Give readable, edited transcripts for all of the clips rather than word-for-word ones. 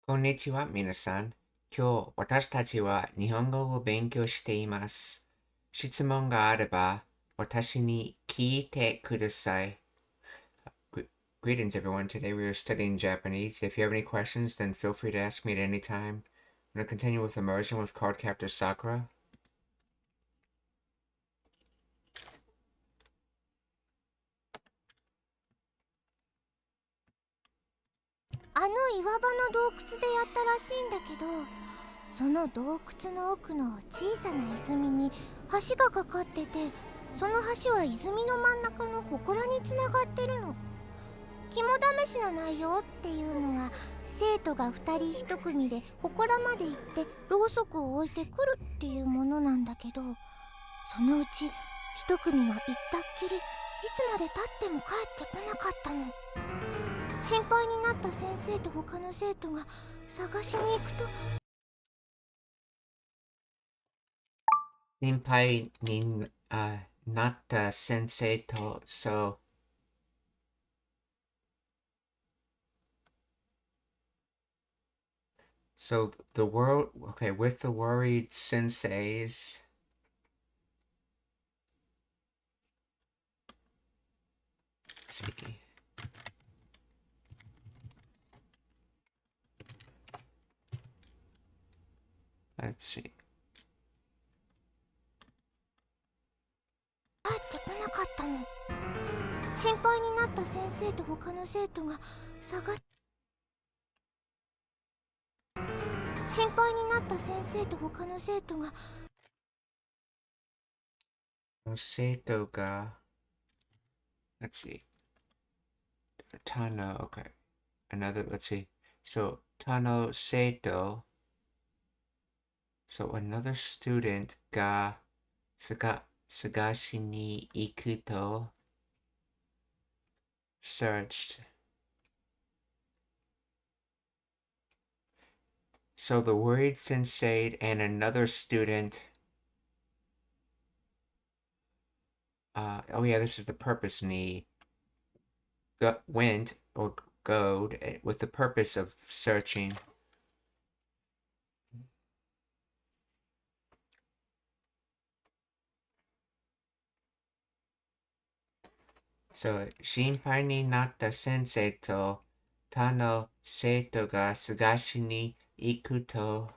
こんにちは、皆さん。今日、私たちは日本語を勉強しています。質問があれば、私に聞いてください。Greetings, everyone. Today we are studying Japanese. If you have any questions, then feel free to ask me at any time. I'm going to continue with Immersion with Card Captor Sakura. 岩場の洞窟でやったらしいんだけど、その洞窟の奥の小さな泉に橋がかかってて、その橋は泉の真ん中の祠につながってるの。肝試しの内容っていうのは、生徒が2人1組で祠まで行ってろうそくを置いてくるっていうものなんだけど、そのうち1組が行ったっきりいつまでたっても帰ってこなかったの。心配になった先生と他の生徒が探しに行くと、心配になった先生と、So the world, okay, with the worried senseis, let's see. Let's see. 帰ってこなかったの。心配になった先生と他の生徒が心配になった先生と他の生徒が生徒が let's see. Tano, okay. Another, let's see. So, Tano Seito. So, another student ga sagashi ni ikuto searched. So, the worried sensei and another student. Oh yeah, this is the purpose ni. Went or goed with the purpose of searching. So, 心配になった先生と他の生徒が探しに行くと、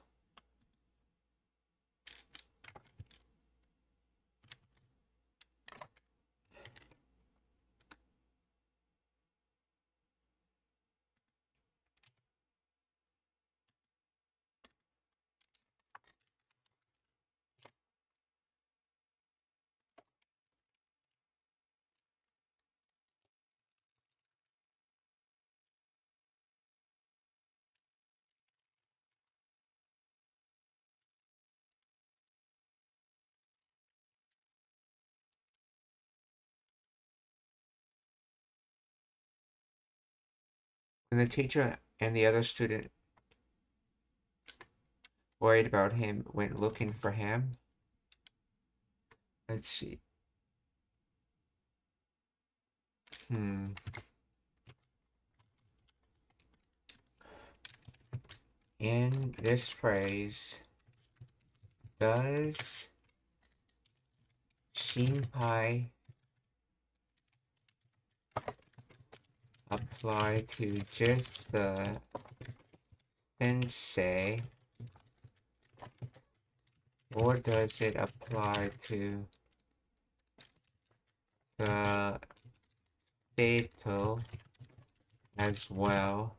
when the teacher and the other student worried about him went looking for him. Let's see. In this phrase, does shinpai apply to just the sensei, or does it apply to the seito as well?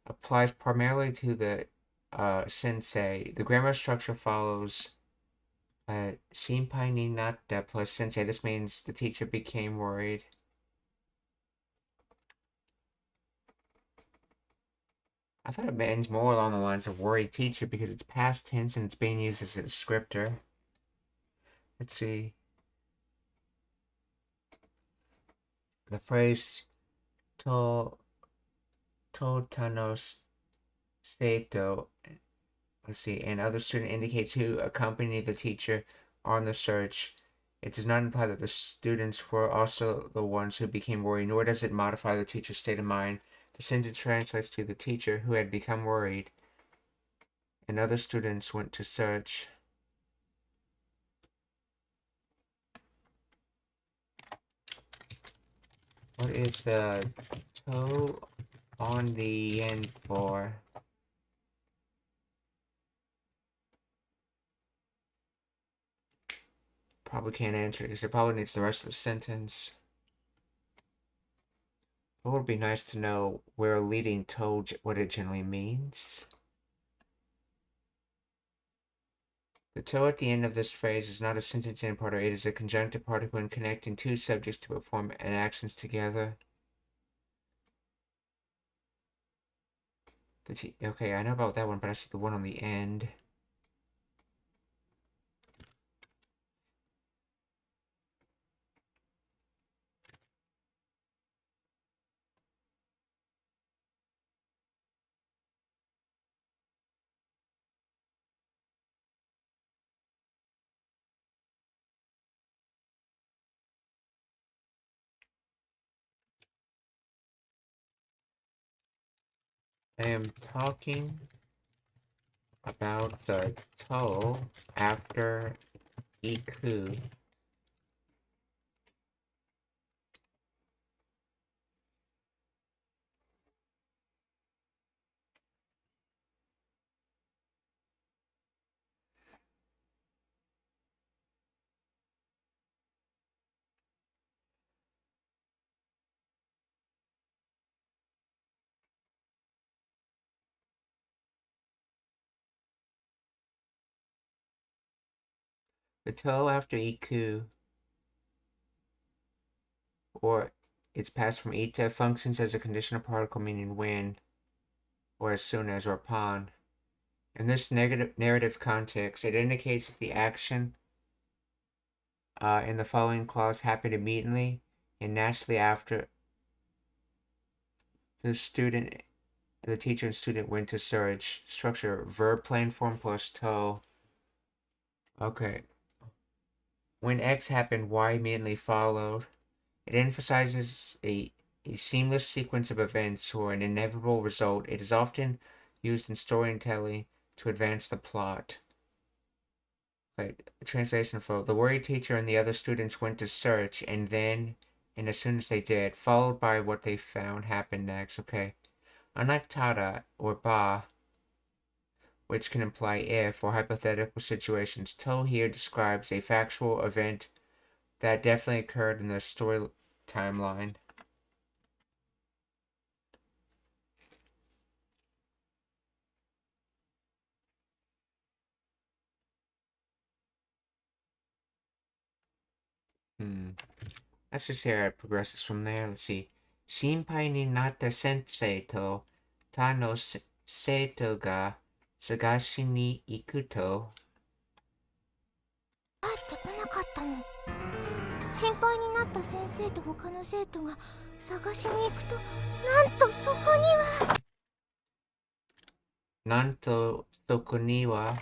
Applies primarily to the sensei. The grammar structure follows shinpai ni natta plus sensei. This means the teacher became worried. I thought it means more along the lines of worried teacher because it's past tense and it's being used as a descriptor. Let's see. The phrase to tano seito, let's see, and other student indicates who accompanied the teacher on the search. It does not imply that the students were also the ones who became worried, nor does it modify the teacher's state of mind. The sentence translates to the teacher who had become worried, and other students went to search. What is the toe on the end for? Probably can't answer because it probably needs the rest of the sentence. It would be nice to know where leading toe, what it generally means. The toe at the end of this phrase is not a sentence end particle, it is a conjunctive particle when connecting two subjects to perform an actions together. Okay, I know about that one, but I see the one on the end. I am talking about the toe after iku. The toe after iku, or it's passed from ita, functions as a conditional particle meaning when, or as soon as, or upon. In this narrative context, it indicates that the action in the following clause happened immediately and naturally after the teacher and student went to search. Structure: verb plain form plus toe. Okay. When X happened, Y immediately followed. It emphasizes a seamless sequence of events or an inevitable result. It is often used in storytelling to advance the plot. Like, translation for the worried teacher and the other students went to search, and as soon as they did, followed by what they found happened next. Okay. Unlike tada or ba, which can imply if or hypothetical situations, to here describes a factual event that definitely occurred in the story timeline. Let's just see how it progresses from there. Let's see. 心配になった先生と他の生徒が探しに行くと。帰ってこなかったの。心配になった先生と他の生徒が探しに行くと、なんとそこには。なんとそこには。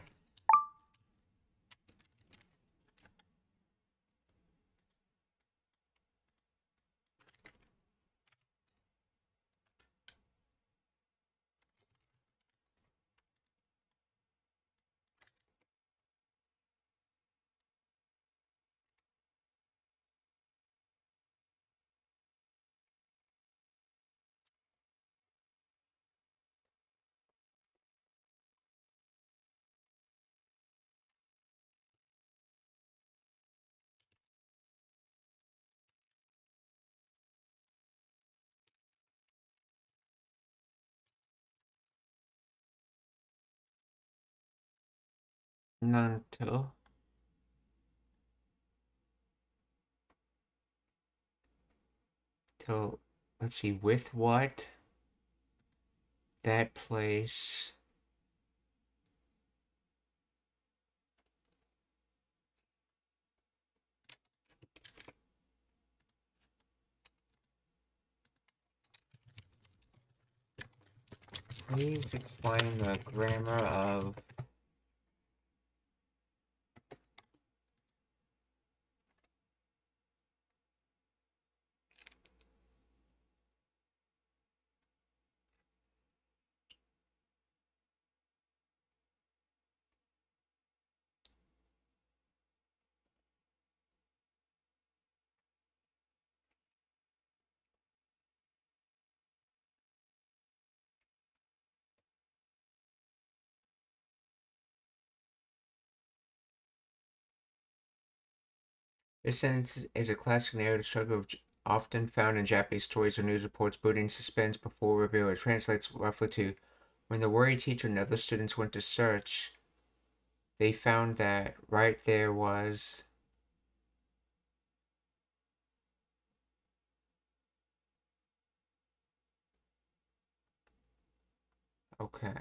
なんと。So, let's see, with what? That place. Please explain the grammar of This sentence is a classic narrative struggle often found in Japanese stories or news reports, building suspense before reveal. It translates roughly to, when the worried teacher and other students went to search, they found that right there was... Okay.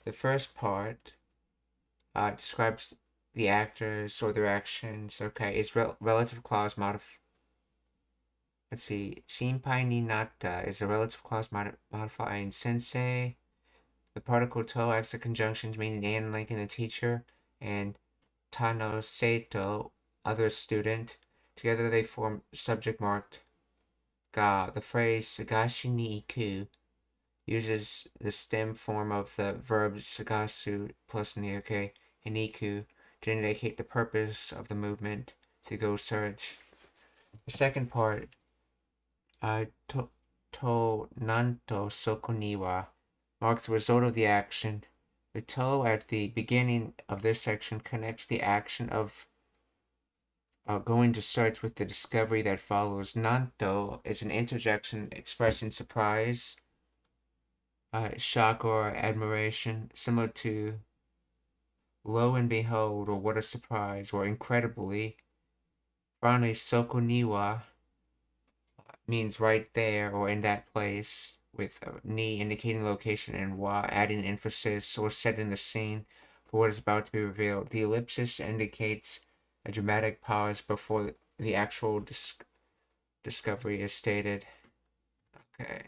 The first part describes the actors or their actions. Okay, is relative clause Let's see. Shinpai ni natta is a relative clause modifying sensei. The particle to acts as conjunctions meaning and linking the teacher, and tano seito, other student. Together they form subject marked ga. The phrase sagashi ni iku uses the stem form of the verb sagasu plus nioke and iku to indicate the purpose of the movement, to go search. The second part, to nanto soko ni wa, marks the result of the action. The to at the beginning of this section connects the action of going to search with the discovery that follows. Nanto is an interjection expressing surprise, shock, or admiration, similar to lo and behold, or what a surprise, or incredibly. Finally, soko niwa means right there or in that place, with ni indicating location and wa adding emphasis or setting the scene for what is about to be revealed. The ellipsis indicates a dramatic pause before the actual discovery is stated. Okay.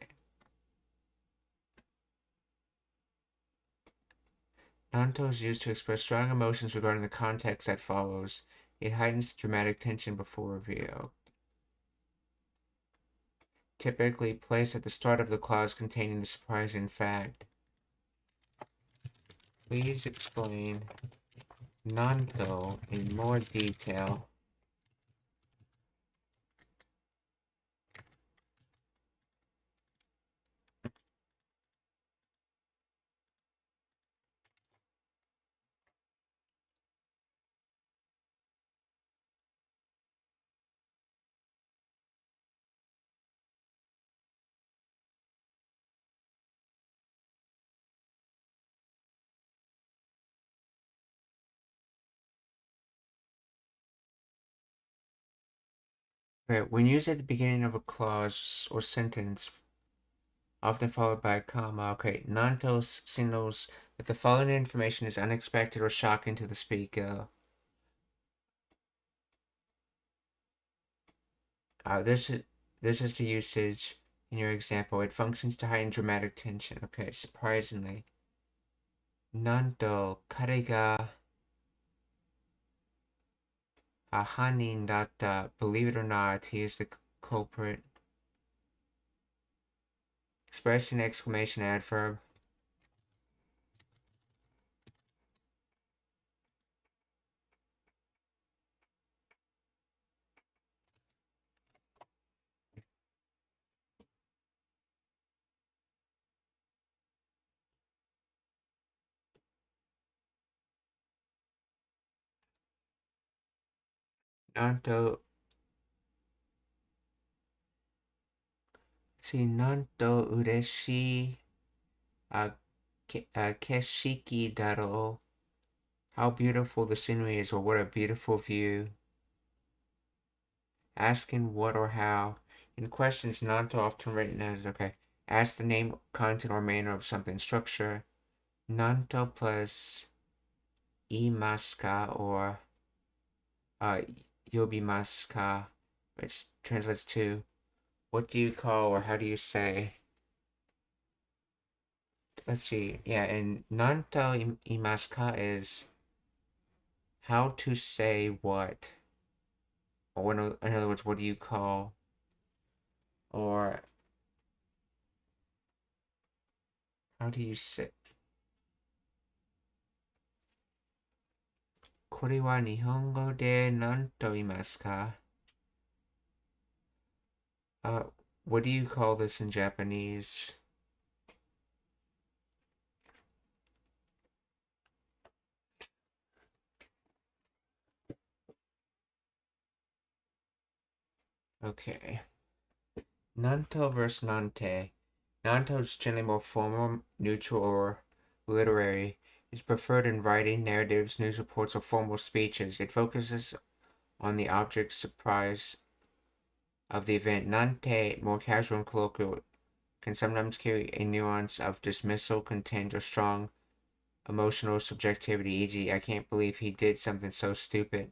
Nanto is used to express strong emotions regarding the context that follows. It heightens dramatic tension before reveal. Typically placed at the start of the clause containing the surprising fact. Please explain Nanto in more detail. Okay, when used at the beginning of a clause or sentence, often followed by a comma, okay, Nanto signals that the following information is unexpected or shocking to the speaker. This is the usage in your example. It functions to heighten dramatic tension. Okay, surprisingly. Nanto kare ga hanin datta. Believe it or not, he is the culprit. Expression, exclamation, adverb. Nanto. See, Nanto ureshi keshiki daro. How beautiful the scenery is, or what a beautiful view. Asking what or how. In questions, Nanto often written as, okay, ask the name, content, or manner of something. Structure. Nanto plus imaska or yobimaska, which translates to what do you call or how do you say? Let's see. Yeah, and nanto imaska is how to say what. Or in other words, what do you call? Or how do you say? これは日本語で何と言いますか? What do you call this in Japanese? Okay. Nanto versus Nante. Nanto is generally more formal, neutral, or literary. It's preferred in writing, narratives, news reports, or formal speeches. It focuses on the object surprise of the event. Nante, more casual and colloquial, can sometimes carry a nuance of dismissal, contempt, or strong emotional subjectivity, e.g., I can't believe he did something so stupid.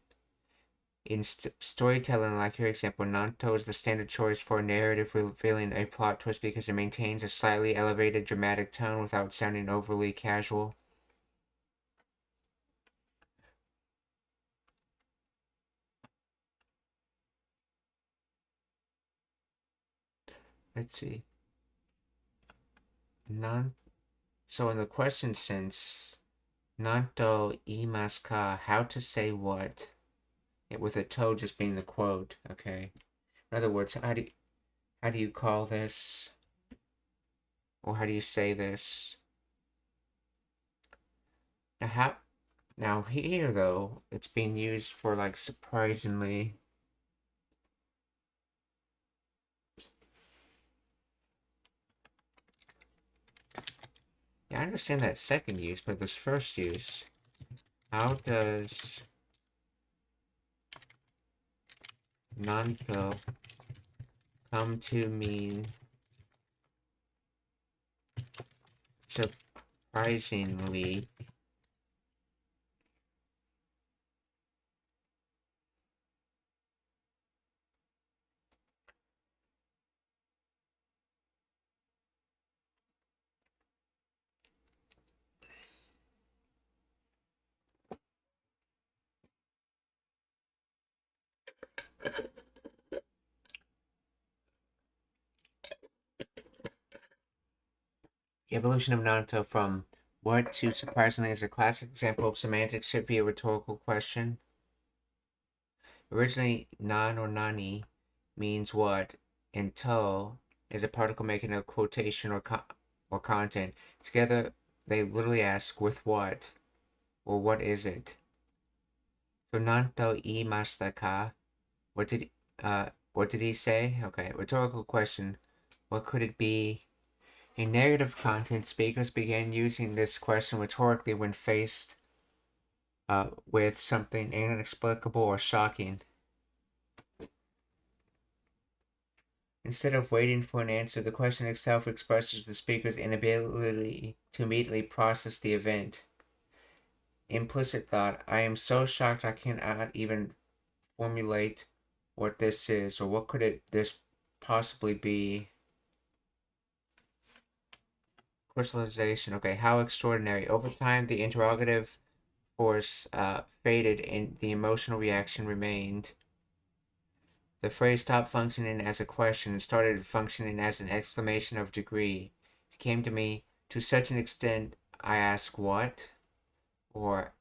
In storytelling, like your example, Nanto is the standard choice for a narrative revealing a plot twist because it maintains a slightly elevated dramatic tone without sounding overly casual. Let's see. So in the question sense, Nanto imasu ka, how to say what? With a to just being the quote, okay? In other words, how do you call this? Or how do you say this? Now here though, it's being used for like surprisingly. Yeah, I understand that second use, but this first use, how does Nanto come to mean surprisingly? The evolution of Nanto from what to surprisingly is a classic example of semantics should be a rhetorical question. Originally, nan or nani means what, and to is a particle making a quotation or content. Together, they literally ask with what, or what is it? So nanto imashita ka? What did he say? Okay, rhetorical question. What could it be? In narrative content, speakers began using this question rhetorically when faced with something inexplicable or shocking. Instead of waiting for an answer, the question itself expresses the speaker's inability to immediately process the event. Implicit thought, I am so shocked I cannot even formulate what this is, or what could this possibly be? Crystallization, okay, how extraordinary. Over time, the interrogative force faded and the emotional reaction remained. The phrase stopped functioning as a question and started functioning as an exclamation of degree. It came to me, to such an extent, I ask what, or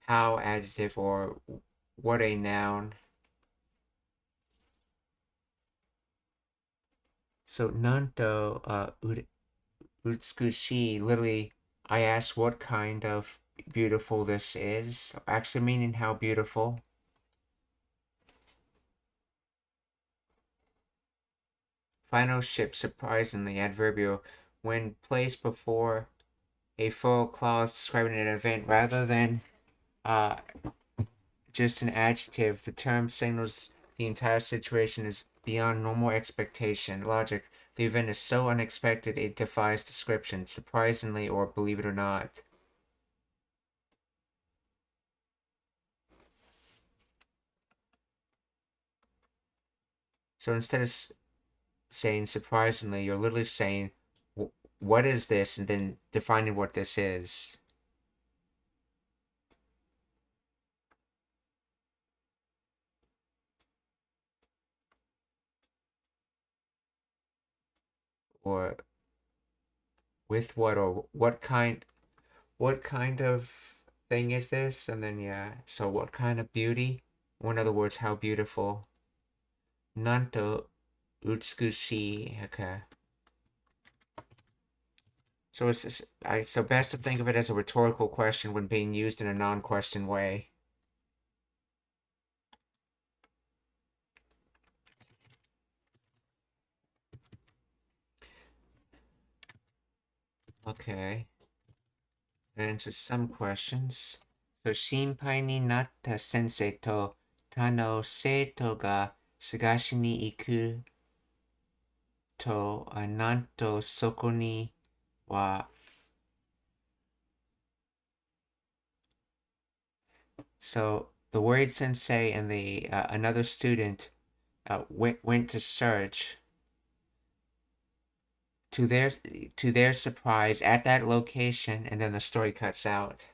how adjective, or what a noun. So nanto utsukushi, literally, I ask what kind of beautiful this is, actually meaning how beautiful. Final ship, surprisingly, adverbial, when placed before a full clause describing an event rather than just an adjective, the term signals the entire situation is beyond normal expectation. Logic, the event is so unexpected it defies description, surprisingly, or believe it or not. So instead of saying surprisingly, you're literally saying, what is this? And then defining what this is. Or with what, or what kind of thing is this? And then, yeah, so what kind of beauty? Or in other words, how beautiful. Nanto utsukushi. Okay. So so best to think of it as a rhetorical question when being used in a non-question way. Okay. That answers some questions. So, 心配になった先生と他の生徒が探しに行くと、なんとそこには、so the worried sensei and the another student went to search. To their surprise at that location, and then the story cuts out.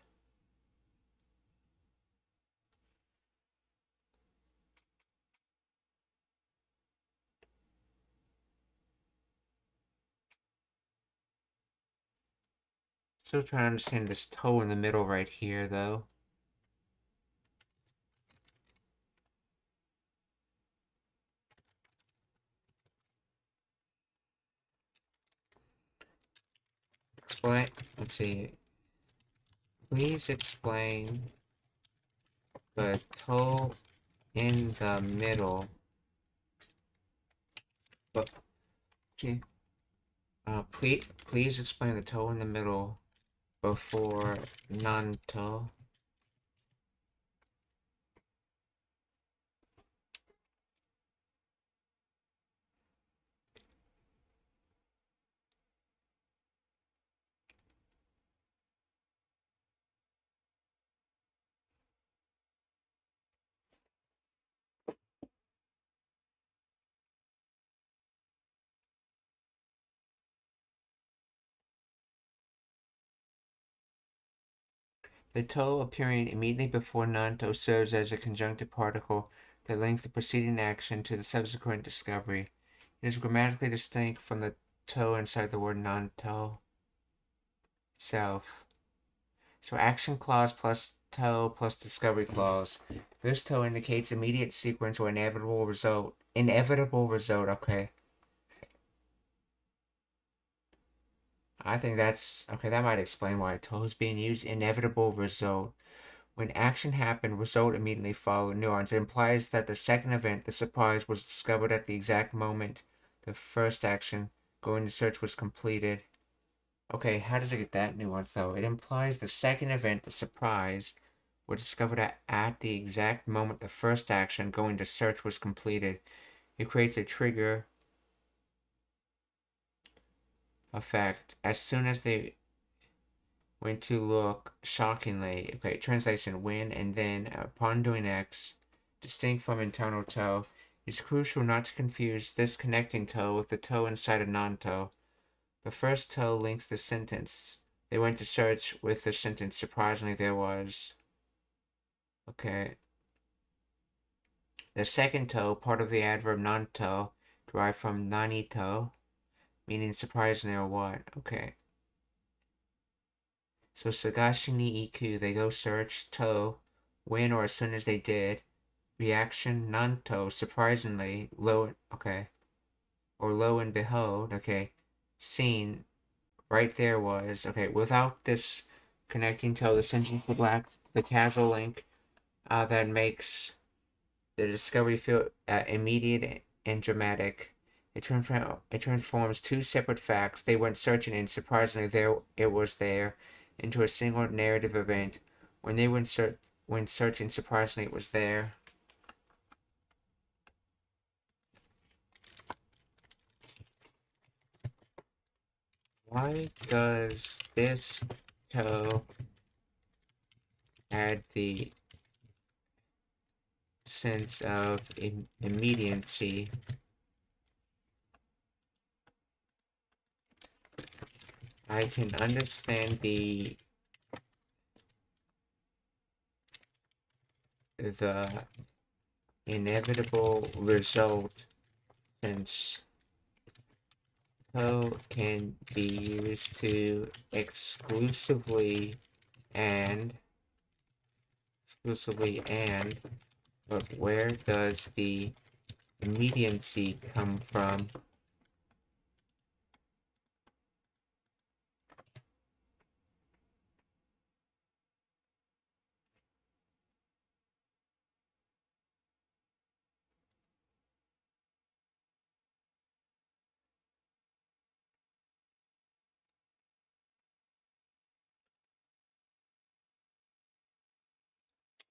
Still trying to understand this toe in the middle right here, though. Explain. Let's see. Please explain the toe in the middle. But okay. Please explain the toe in the middle before non-toe. The toe appearing immediately before non-toe serves as a conjunctive particle that links the preceding action to the subsequent discovery. It is grammatically distinct from the toe inside the word non-toe itself. So action clause plus toe plus discovery clause. This toe indicates immediate sequence or inevitable result. Inevitable result, okay. I think that's okay. That might explain why toe is being used. Inevitable result. When action happened, result immediately followed neurons. It implies that the second event, the surprise, was discovered at the exact moment the first action, going to search, was completed. Okay, how does it get that nuance though? It implies the second event, the surprise, was discovered at the exact moment the first action, going to search, was completed. It creates a trigger effect. As soon as they went to look, shockingly, okay, translation, when and then, upon doing X, distinct from internal toe, it's crucial not to confuse this connecting toe with the toe inside a non-toe. The first toe links the sentence. They went to search with the sentence. Surprisingly, there was. Okay. The second toe, part of the adverb non-toe, derived from nanito, meaning surprisingly or what. Okay. So sagashi ni iku, they go search. To, when or as soon as they did. Reaction, nanto, surprisingly, lo, okay. Or lo and behold, okay. Seen, right there was, okay, without this connecting toe, the sentence would lack the causal link that makes the discovery feel immediate and dramatic. It transforms two separate facts. They went searching, and surprisingly, there it was there, into a single narrative event. When they went searching, surprisingly, it was there. Why does this toe add the sense of immediacy? I can understand the inevitable result, since toe can be used to exclusively and, but where does the immediacy come from?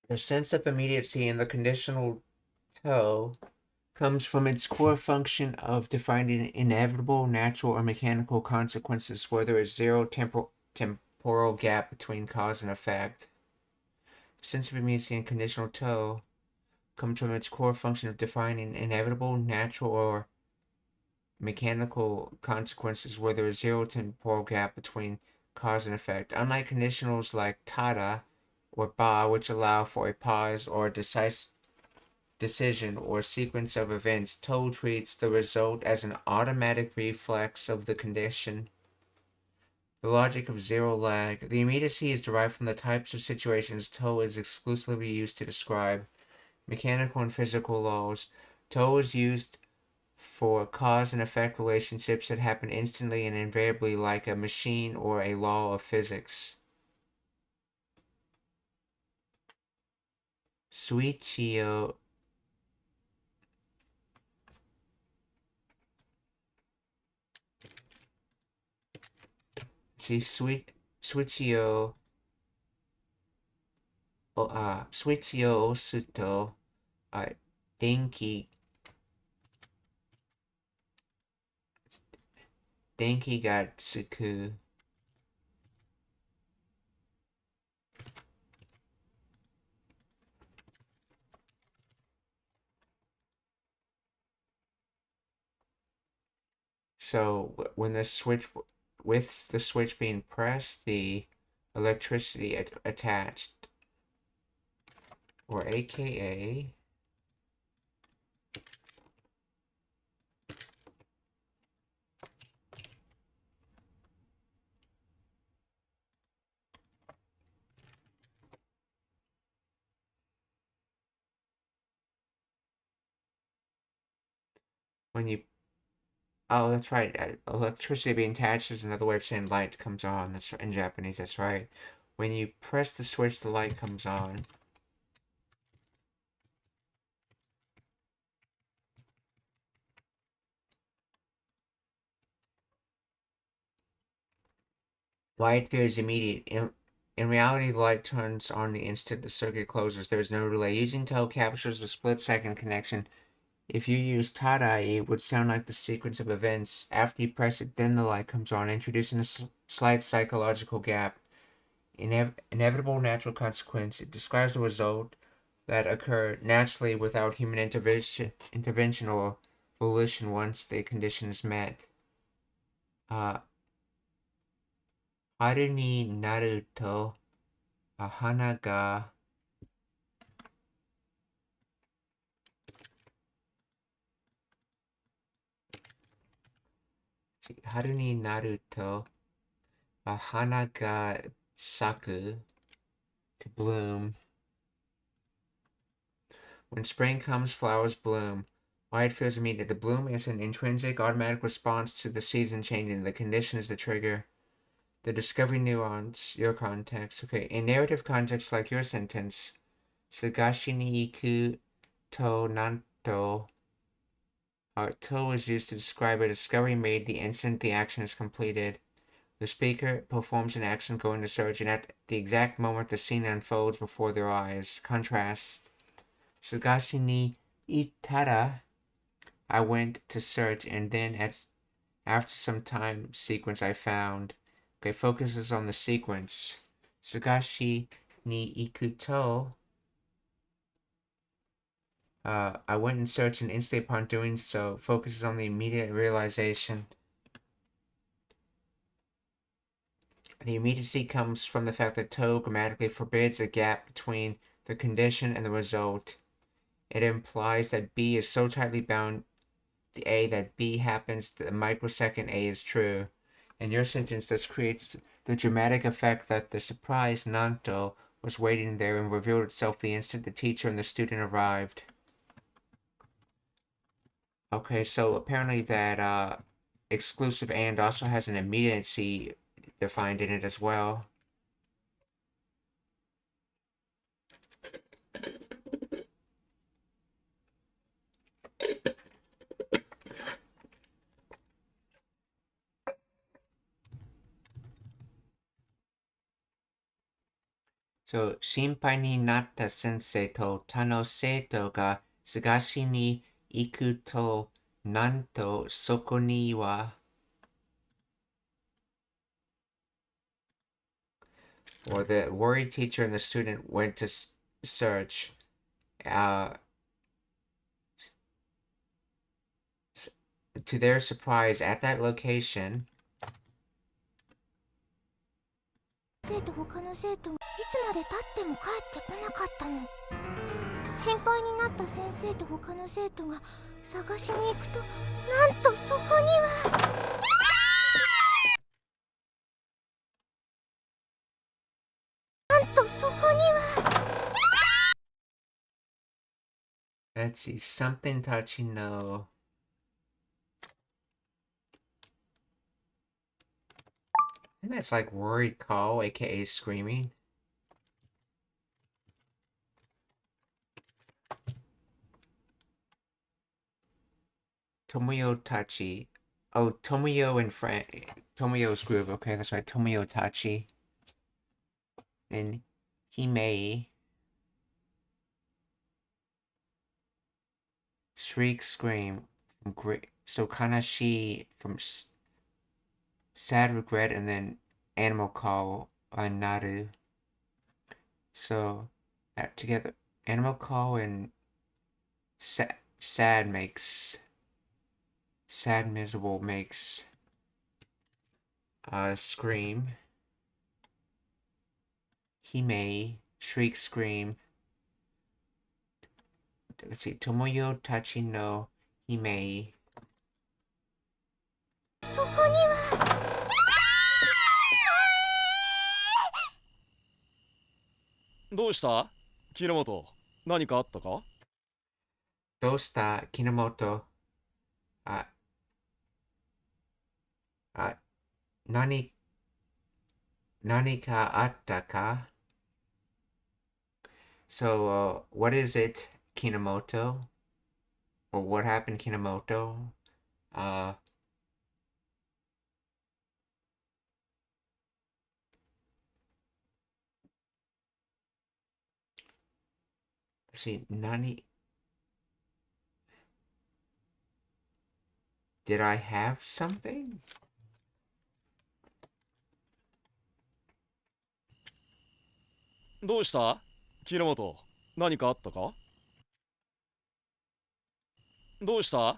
The sense of immediacy in the conditional toe comes from its core function of defining inevitable natural or mechanical consequences where there is zero temporal gap between cause and effect. The sense of immediacy in conditional toe comes from its core function of defining inevitable natural or mechanical consequences where there is zero temporal gap between cause and effect. Unlike conditionals like tada or ba, which allow for a pause or a decision or sequence of events, toe treats the result as an automatic reflex of the condition. The logic of zero lag. The immediacy is derived from the types of situations toe is exclusively used to describe. Mechanical and physical laws. Toe is used for cause and effect relationships that happen instantly and invariably, like a machine or a law of physics. Suichio Suichio Osuto Denki Gatsuku. So when the switch, with the switch being pressed, the electricity attached, or AKA when you, oh, that's right, electricity being attached is another way of saying light comes on. That's in Japanese. That's right. When you press the switch, the light comes on. Light appears immediate. In reality, the light turns on the instant the circuit closes. There is no relay. Using toe captures a split-second connection. If you use tada, it would sound like the sequence of events. After you press it, then the light comes on, introducing a slight psychological gap. Inevitable natural consequence. It describes the result that occur naturally without human intervention or volition once the condition is met. Haru ni naru to, hana ga Haru ni naru to, hana ga saku, to bloom. When spring comes, flowers bloom. Why it feels immediate. The bloom is an intrinsic automatic response to the season changing. The condition is the trigger. The discovery nuance, your context. Okay, in narrative context like your sentence, Sagashi ni iku to nanto. To is used to describe a discovery made the instant the action is completed. The speaker performs an action going to search, and at the exact moment the scene unfolds before their eyes. Contrast. Sagashi ni itara. I went to search, and then after some time sequence I found. Okay, focuses on the sequence. Sagashi ni ikuto. I went and searched, and instantly upon doing so, focuses on the immediate realization. The immediacy comes from the fact that to grammatically forbids a gap between the condition and the result. It implies that B is so tightly bound to A that B happens the microsecond A is true. In your sentence, this creates the dramatic effect that the surprise Nanto was waiting there and revealed itself the instant the teacher and the student arrived. Okay, so apparently that exclusive and also has an immediacy defined in it as well. そう、心配になった先生と他の生徒が探しに行くと、なんとそこには、or the worried teacher and the student went to search. To their surprise, at that location, 生徒他の生徒がいつまで経っても帰ってこなかったの。心配になった先生と他の生徒が探しに行くと、なんとそこにはなんとそこには let's see, something touchy, no. I think that's like worried call, aka screaming. Tomoyo Tachi. Oh, Tomoyo and Tomoyo's group. Okay, that's right. Tomoyo Tachi. And Himei. Shriek, scream. From so Kanashi from sad regret, and then animal call on Naru. So that together, animal call and sad makes sad miserable makes scream. Hime, shriek, scream. Let's see, Tomoyo Tachi no Hime. そこにはどうした木之本、何かあったか？ Dosta Kinomoto. Uh, uh, nani ka atta ka? So, what is it, Kinomoto? Or what happened, Kinomoto? Let's see, Nani. Did I have something? どうした木之本、何かあったか？どうした？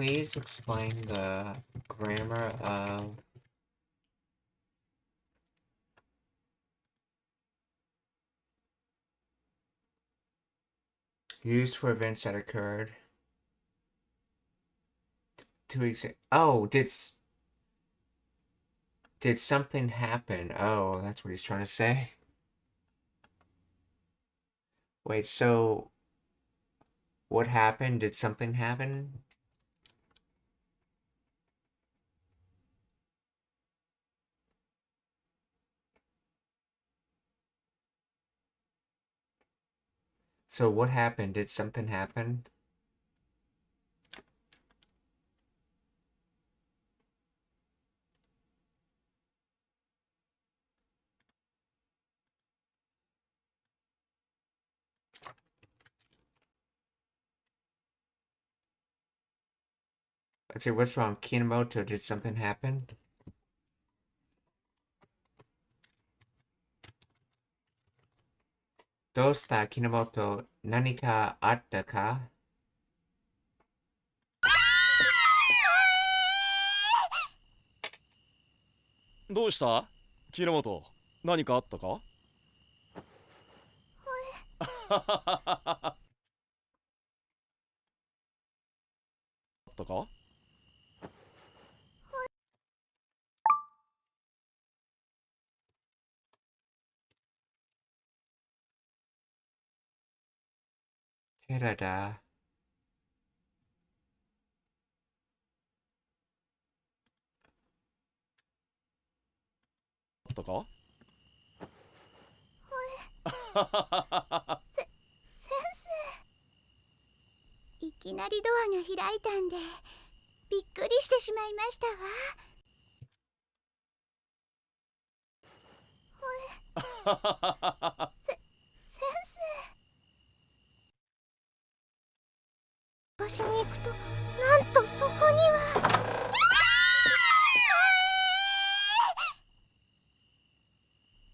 Please explain the grammar of used for events that occurred 2 weeks. Oh, did something happen? Oh, that's what he's trying to say. Wait, so what happened? Did something happen? So what happened? Did something happen? Let's see, what's wrong? Kinomoto, did something happen? Dosta Kinomoto, nani ka atta ka? どうした木之本、何かあったか？あったか？ Terada. ったか？先生、いきなりドアが開いたんでびっくりしてしまいましたわ。先生、私に行くとなんとそこには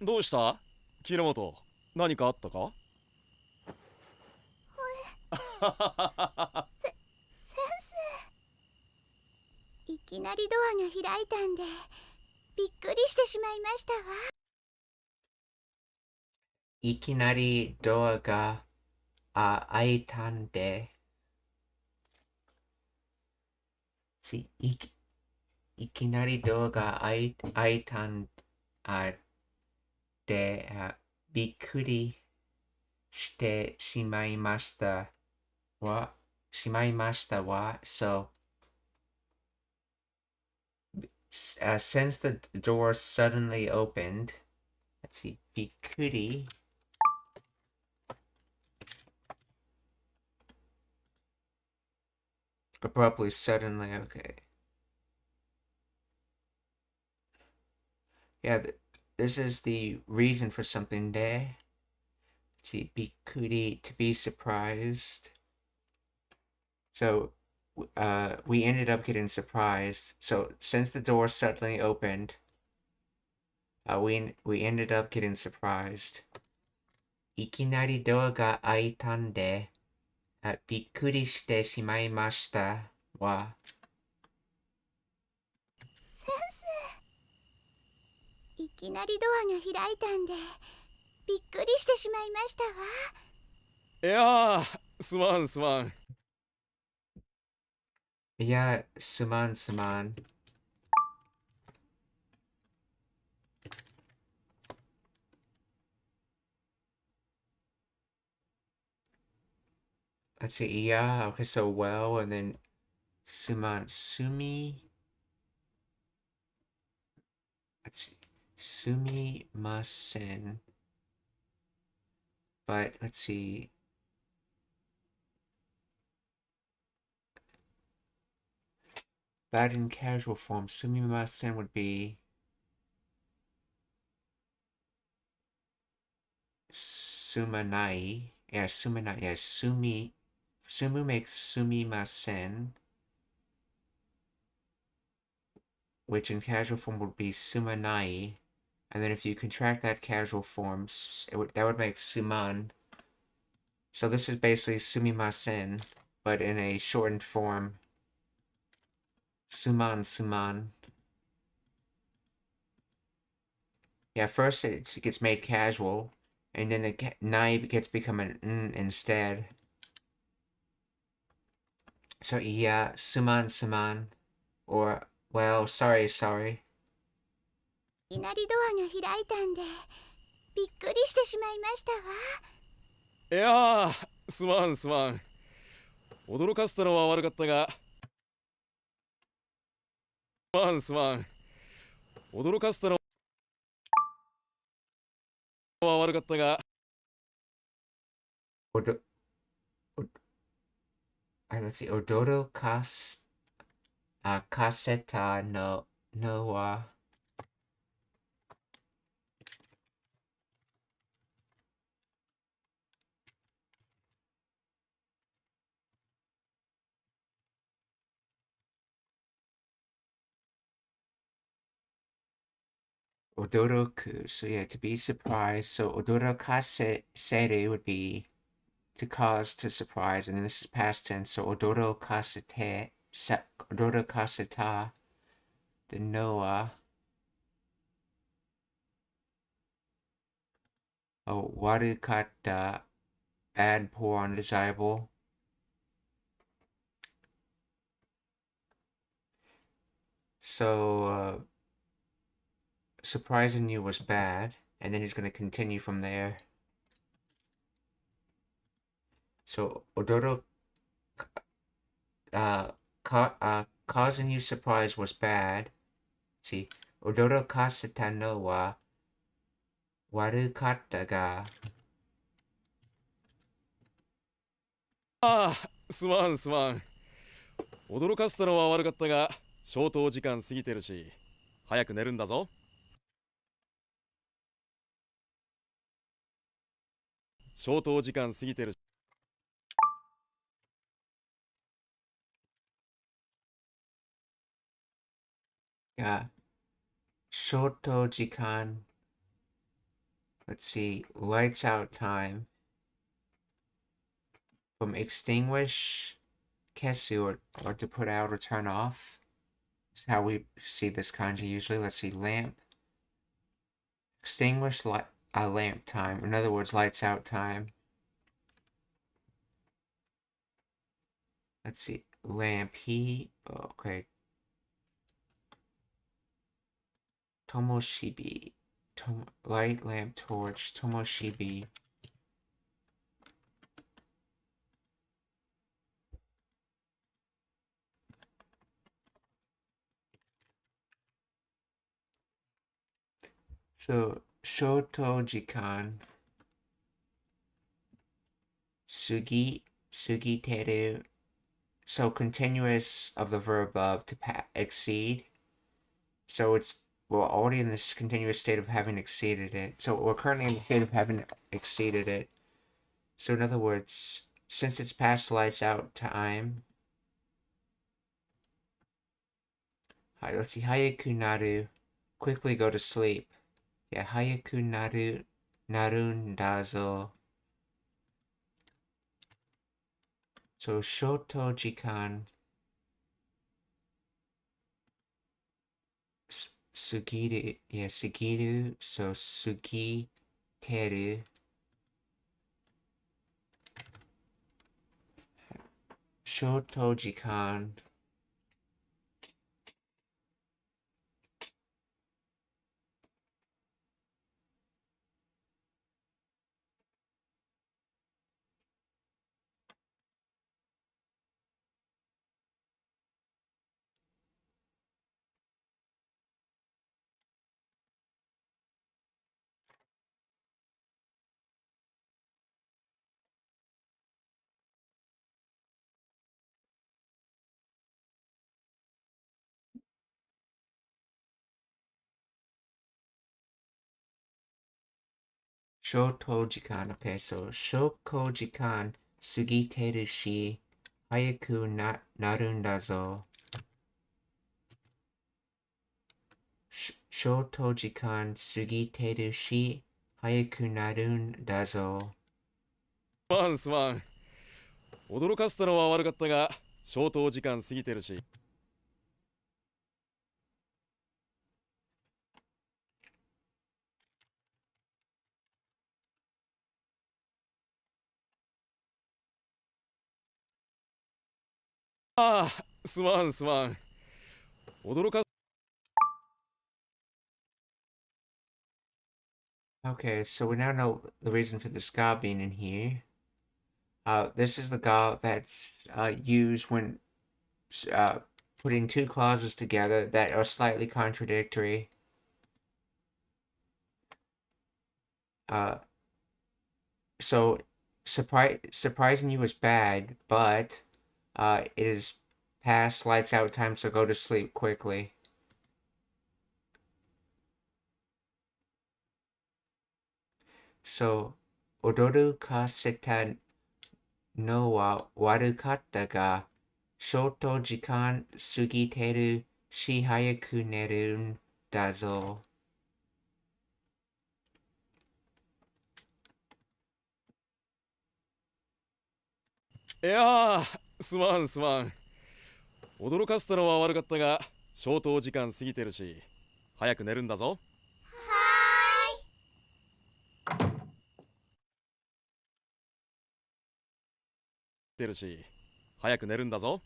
どうした木之本、何かあったか？先生、いきなりドアが開いたんでびっくりしてしまいましたわ。いきなりドアが開いたんで、いきなりドアが開いたんで、びっくりしてしまいましたわ。So, since the door suddenly opened, let's see, びっくりabruptly, suddenly, okay. Yeah, this is the reason for something there. Let's see, びっくり, to be surprised. So, we ended up getting surprised. So, since the door suddenly opened, we ended up getting surprised. いきなりドアが開いたんで、びっくりしてしまいましたわ。先生、いきなりドアが開いたんでびっくりしてしまいましたわ。いやー、すまんすまん。いや、すまんすまん。Let's see, yeah, okay, so well, and then suman, sumi. Let's see, sumimasen. But let's see. That in casual form, sumimasen would be sumanai. Yeah, sumanai. Yeah, sumu makes sumimasen, which in casual form would be sumanai. And then if you contract that casual form, that would make suman. So this is basically sumimasen, but in a shortened form. Suman. Yeah, first it gets made casual, and then the nai gets become an n instead. So yeah, suman. Or, well, sorry. いきなりドアが開いたんでびっくりしてしまいましたわ。いやー、すまんすまん。驚かせたのは悪かったが、すまん。驚かせたのは悪かったが、let's see, Odoro kaseta no wa. Odoroku, so yeah, to be surprised. So odorokasere would be to cause, to surprise, and then this is past tense. So odorokaseta, the Noah. Oh, warukata, bad, poor, undesirable. So, surprising you was bad, and then he's going to continue from there. So, causing you surprise was bad. Let's see, odoro kaseta no wa 悪かったが、ああ、すまんすまん。驚かせたのは悪かったが、消灯時間過ぎてるし、早く寝るんだぞ。消灯時間過ぎてるし。yeah, 消灯時間 let's see, lights out time from extinguish, 消す or to put out or turn off. That's how we see this kanji usually. Let's see, lamp, extinguish lamp time. In other words, lights out time. Let's see, lamp he, okay. Tomoshibi, light lamp torch, Tomoshibi. So, shoto jikan, sugiteru. So, continuous of the verb above to exceed. So, we're already in this continuous state of having exceeded it. So, we're currently in the state of having exceeded it. So, in other words, since it's past lights out time. Alright, let's see. Hayaku naru. Quickly go to sleep. Yeah, hayaku narun dazo. So, shoto jikan. Sugiru. Yeah, sugiru. So, sugiteru. Shoto jikan. Shoto jikan. Okay, so shoko jikan sugiteru shi hayaku narun da zo. Shoto jikan sugiteru shi hayaku narun da zo. すまんすまん。驚かせたのは悪かったが、消灯時間過ぎてるし。ああ、すまんすまん。驚か Okay, so we now know the reason for the ska being in here. This is the ga that's used when putting two clauses together that are slightly contradictory. So surprising you is bad, but it is past lights out time, so go to sleep quickly. So, odoru kaseta no wa warukatta ga, shoto jikan sugiteru shi hayaku nerun da zo. いやー、すまんすまん。驚かせたのは悪かったが、消灯時間過ぎてるし、早く寝るんだぞ。てるし、早く寝るんだぞ。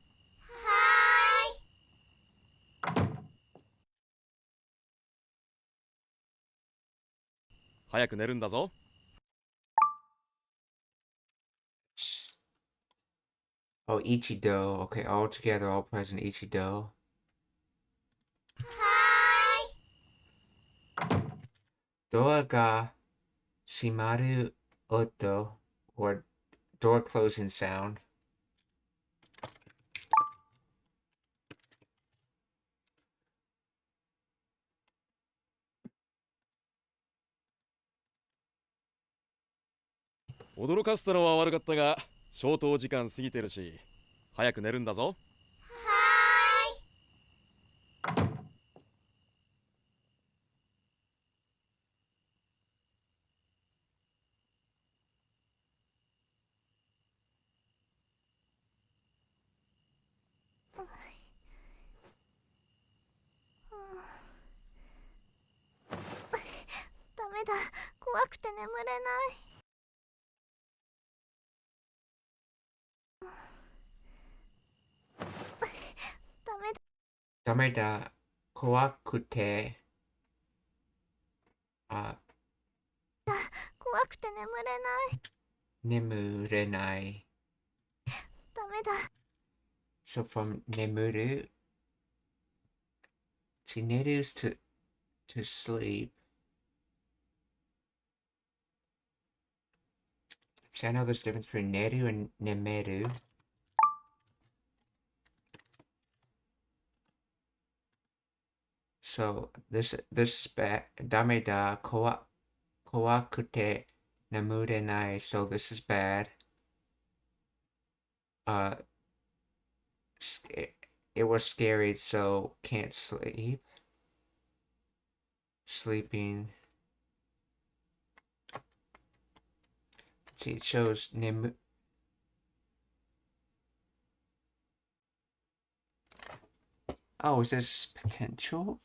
早く寝るんだぞ。Oh, Ichido. Okay, all together, all present, Ichido. Doa ga shimaru oto, or door closing sound.「驚かせたのは悪かったが消灯時間過ぎてるし早く寝るんだぞ。」ダメだ、怖くて眠れない。ダメだ。ダメだ。怖くて。怖くて眠れない。眠れない。ダメだ。So from nemuru to neru's to sleep. See, I know there's a difference between neru and nemeru. So this is bad. Dame da kawakute namurenai. So this is bad. It was scary, so can't sleep. Sleeping. Let's see, it shows nemu. Oh, is this potential?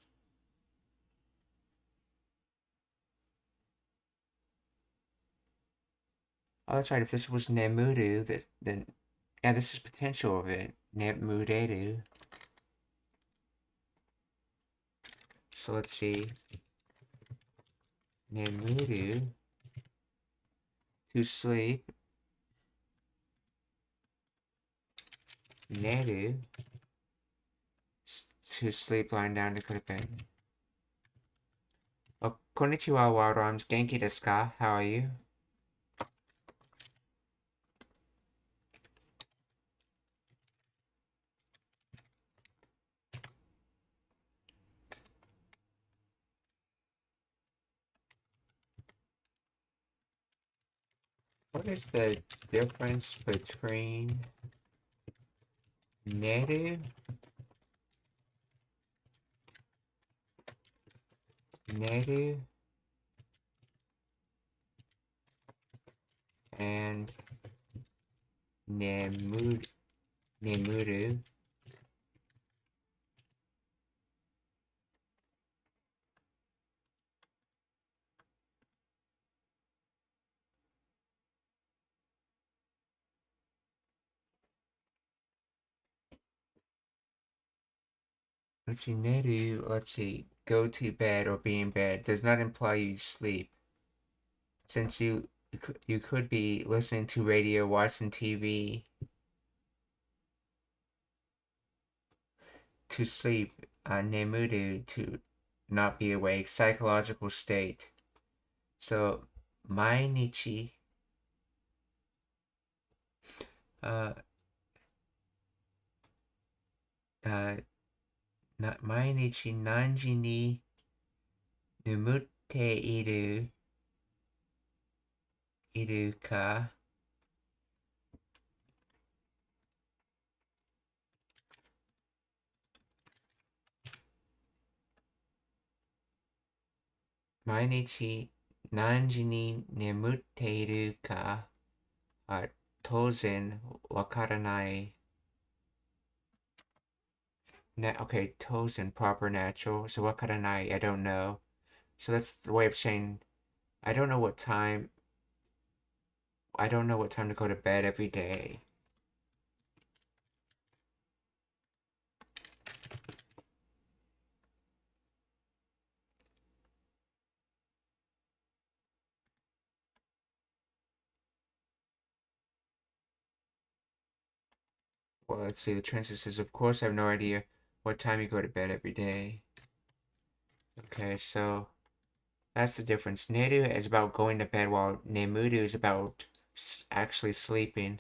Oh, that's right. If this was Nemuru, then yeah, this is potential of it. Nemureru. So let's see. Nemuru to sleep. Neru to sleep, lying down to go to bed. Oh, konnichiwa, Wild Arms. Genki desu ka? How are you? What is the difference between Neru, and Nemuru? Let's see, Neru, let's see, go to bed or be in bed does not imply you sleep. Since you could be listening to radio, watching TV. To sleep, nemuru, to not be awake, psychological state. So, mainichi, mainichi nanji ni nemute iru ka? Mainichi nanji ni nemute iru ka? Tozen wakaranai. Okay, tozen, proper natural. So wakaranai, I don't know. So that's the way of saying I don't know what time to go to bed every day. Well, let's see. The transcript says, of course, I have no idea what time you go to bed every day. Okay, so That's the difference. Neru is about going to bed, while Nemuru is about actually sleeping.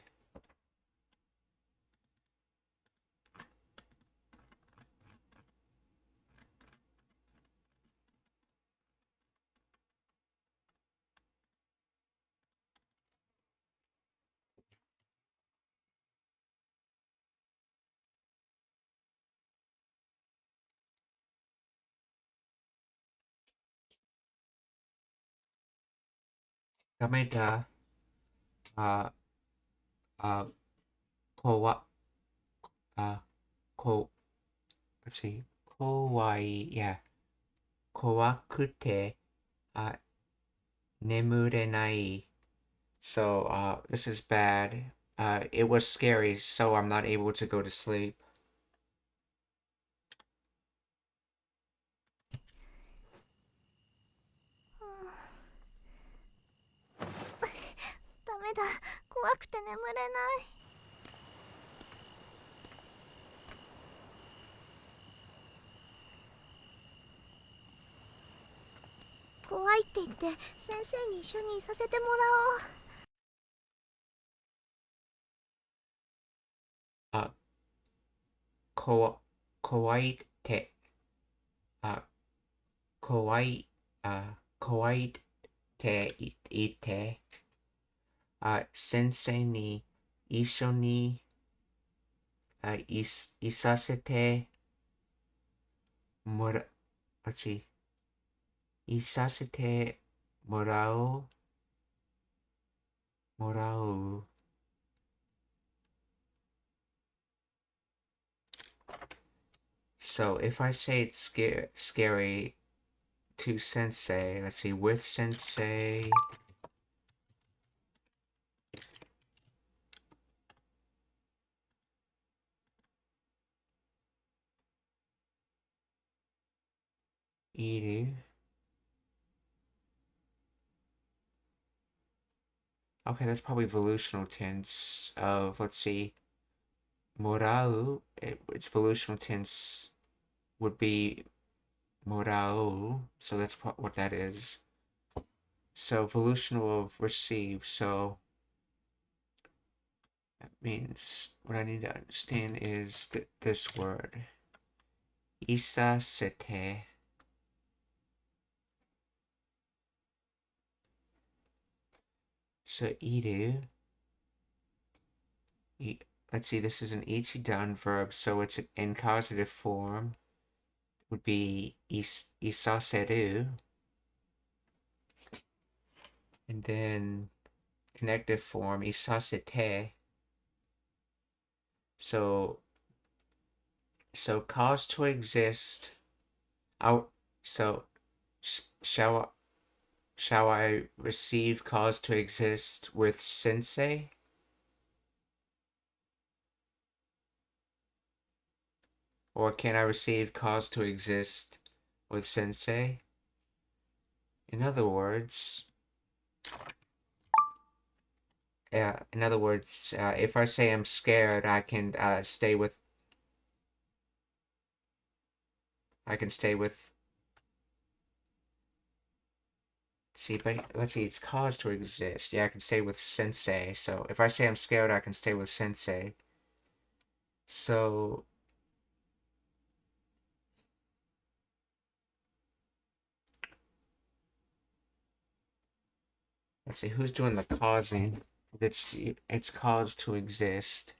Kameda, uh, uh, kowa, uh, ko, let's see, kowai, yeah, kowakute, nemurenai. So, this is bad. It was scary, so I'm not able to go to sleep. ダメだ、怖くて眠れない。怖いって言って先生に一緒にいさせてもらおう。怖いって、怖いって言って、先生に一緒に、いさせてもら、let's see, いさせてもらう、So if I say it's scary to sensei, let's see, with sensei, iru. Okay, that's probably volutional tense of, let's see, morau, its volutional tense would be morau, so that's what that is. So volutional of receive, so that means what I need to understand is this word. Isasete. So iru, let's see, this is an ichi done verb, so it's in causative form. Would be isaseru. And then connective form, isasete. So cause to exist. So shall I receive cause to exist with sensei? Or can I receive cause to exist with sensei? In other words, if I say I'm scared, I can stay with. See, but let's see, it's cause to exist. Yeah, I can stay with sensei. So if I say I'm scared, I can stay with sensei. So let's see, who's doing the causing? It's cause to exist.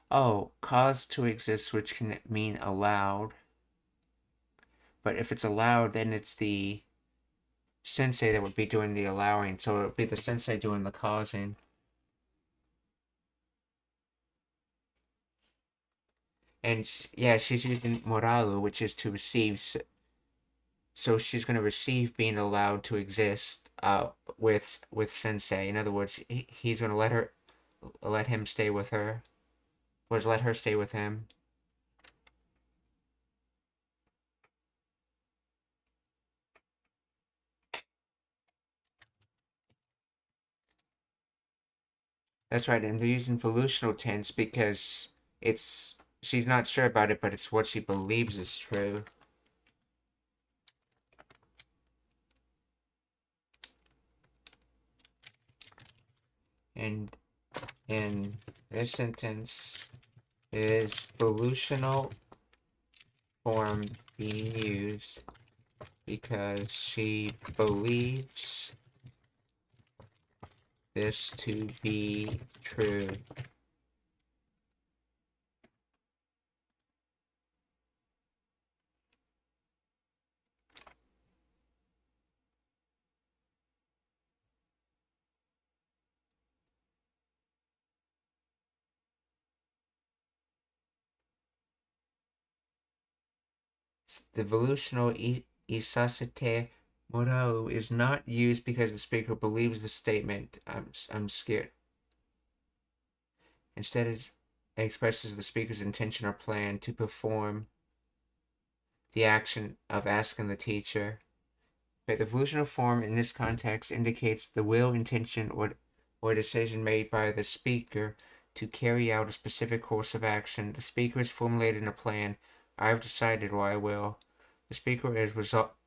Oh, cause to exist, which can mean allowed. But if it's allowed, then it's the sensei that would be doing the allowing. So it would be the sensei doing the causing. And yeah, she's using moralu, which is to receive. So she's going to receive being allowed to exist with sensei. In other words, he's going to let him stay with her. Or let her stay with him. That's right, and they're using volutional tense because she's not sure about it, but it's what she believes is true. And in this sentence, is volutional form being used because she believes this to be true. The volutional isasete morau is not used because the speaker believes the statement, I'm scared. Instead, it expresses the speaker's intention or plan to perform the action of asking the teacher. Okay, the volutional form in this context indicates the will, intention, or decision made by the speaker to carry out a specific course of action. The speaker is formulating a plan. I have decided, or I will. The speaker is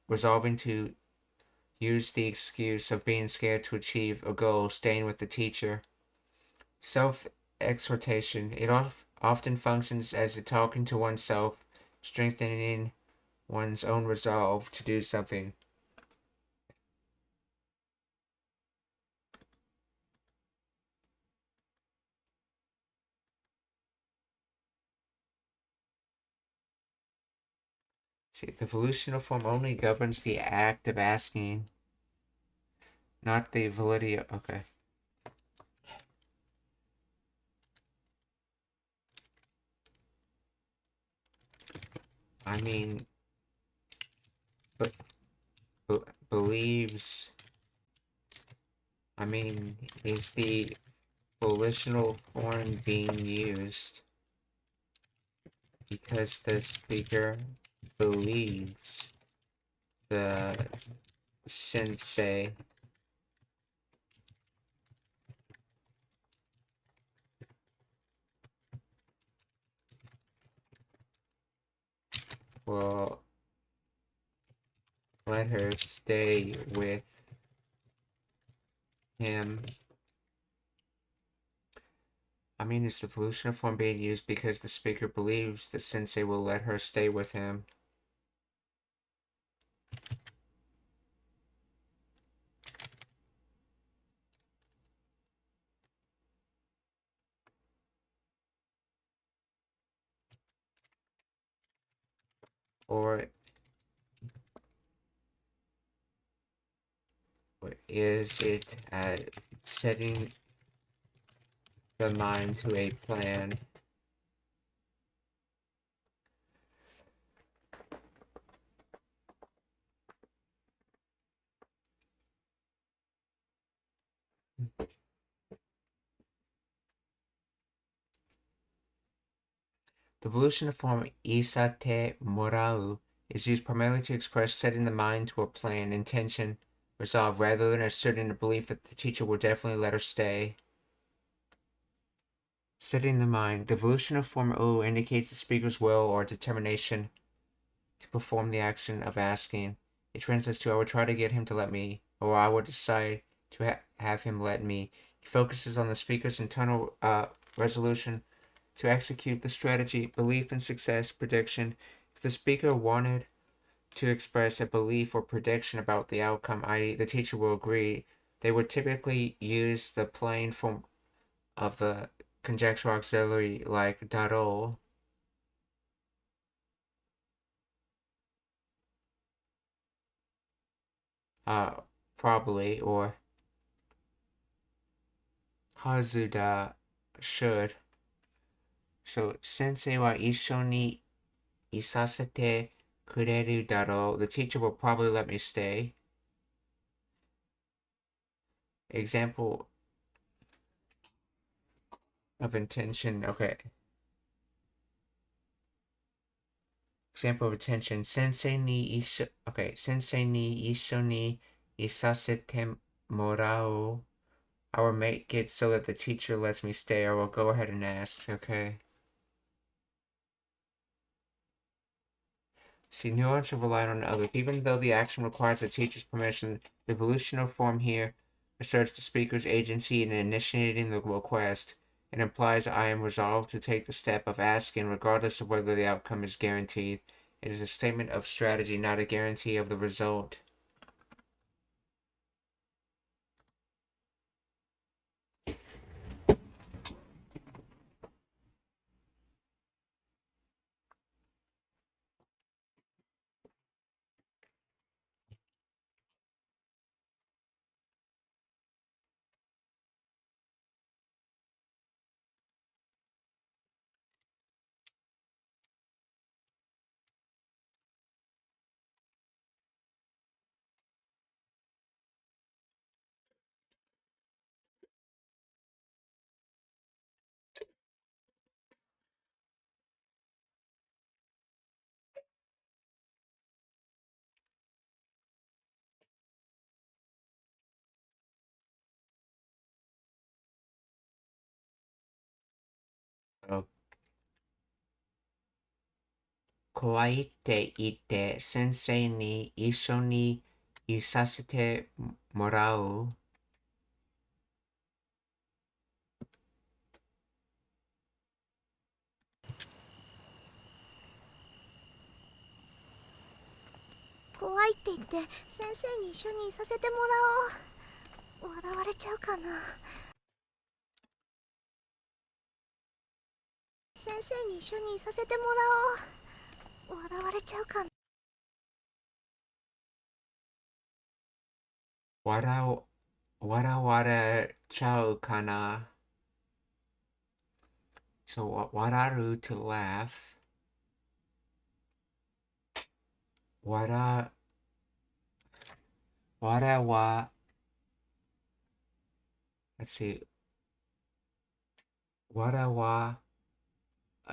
resolving to use the excuse of being scared to achieve a goal, staying with the teacher. Self-exhortation. It often functions as a talking to oneself, strengthening one's own resolve to do something. See, the volutional form only governs the act of asking, not the validity of, okay. I mean, but believes, I mean, is the volitional form being used because the speaker believes the sensei will let her stay with him. I mean, is the volitional form being used because the speaker believes the sensei will let her stay with him? Or is it setting the mind to a plan? The volitional form isate morau is used primarily to express setting the mind to a plan, intention, resolve, rather than asserting a belief that the teacher will definitely let her stay. Setting the mind. The volitional form o indicates the speaker's will or determination to perform the action of asking. It translates to I will try to get him to let me, or I will decide to have him let me. It focuses on the speaker's internal resolution to execute the strategy, belief in success, prediction. If the speaker wanted to express a belief or prediction about the outcome, i.e., the teacher will agree, they would typically use the plain form of the conjectural auxiliary like daro. Probably, or hazuda, should. So, sensei wa issho ni isasete kureru daro. The teacher will probably let me stay. Example of intention. Okay. Example of intention. Sensei ni issho. Okay. Sensei ni issho ni isasete morau. I will make it so that the teacher lets me stay. I will go ahead and ask. Okay. See, nuance of relying on others. Even though the action requires the teacher's permission, the volitional form here asserts the speaker's agency in initiating the request. It implies I am resolved to take the step of asking regardless of whether the outcome is guaranteed. It is a statement of strategy, not a guarantee of the result. Oh. 怖いって言って先生に一緒にいさせてもらう。怖いって言って先生に一緒にいさせてもらおう。笑われちゃうかな。先生に一緒にいさせてもらおう。笑われちゃうかな。笑われちゃうかな。So, 笑う to laugh. 笑は let's see. 笑わ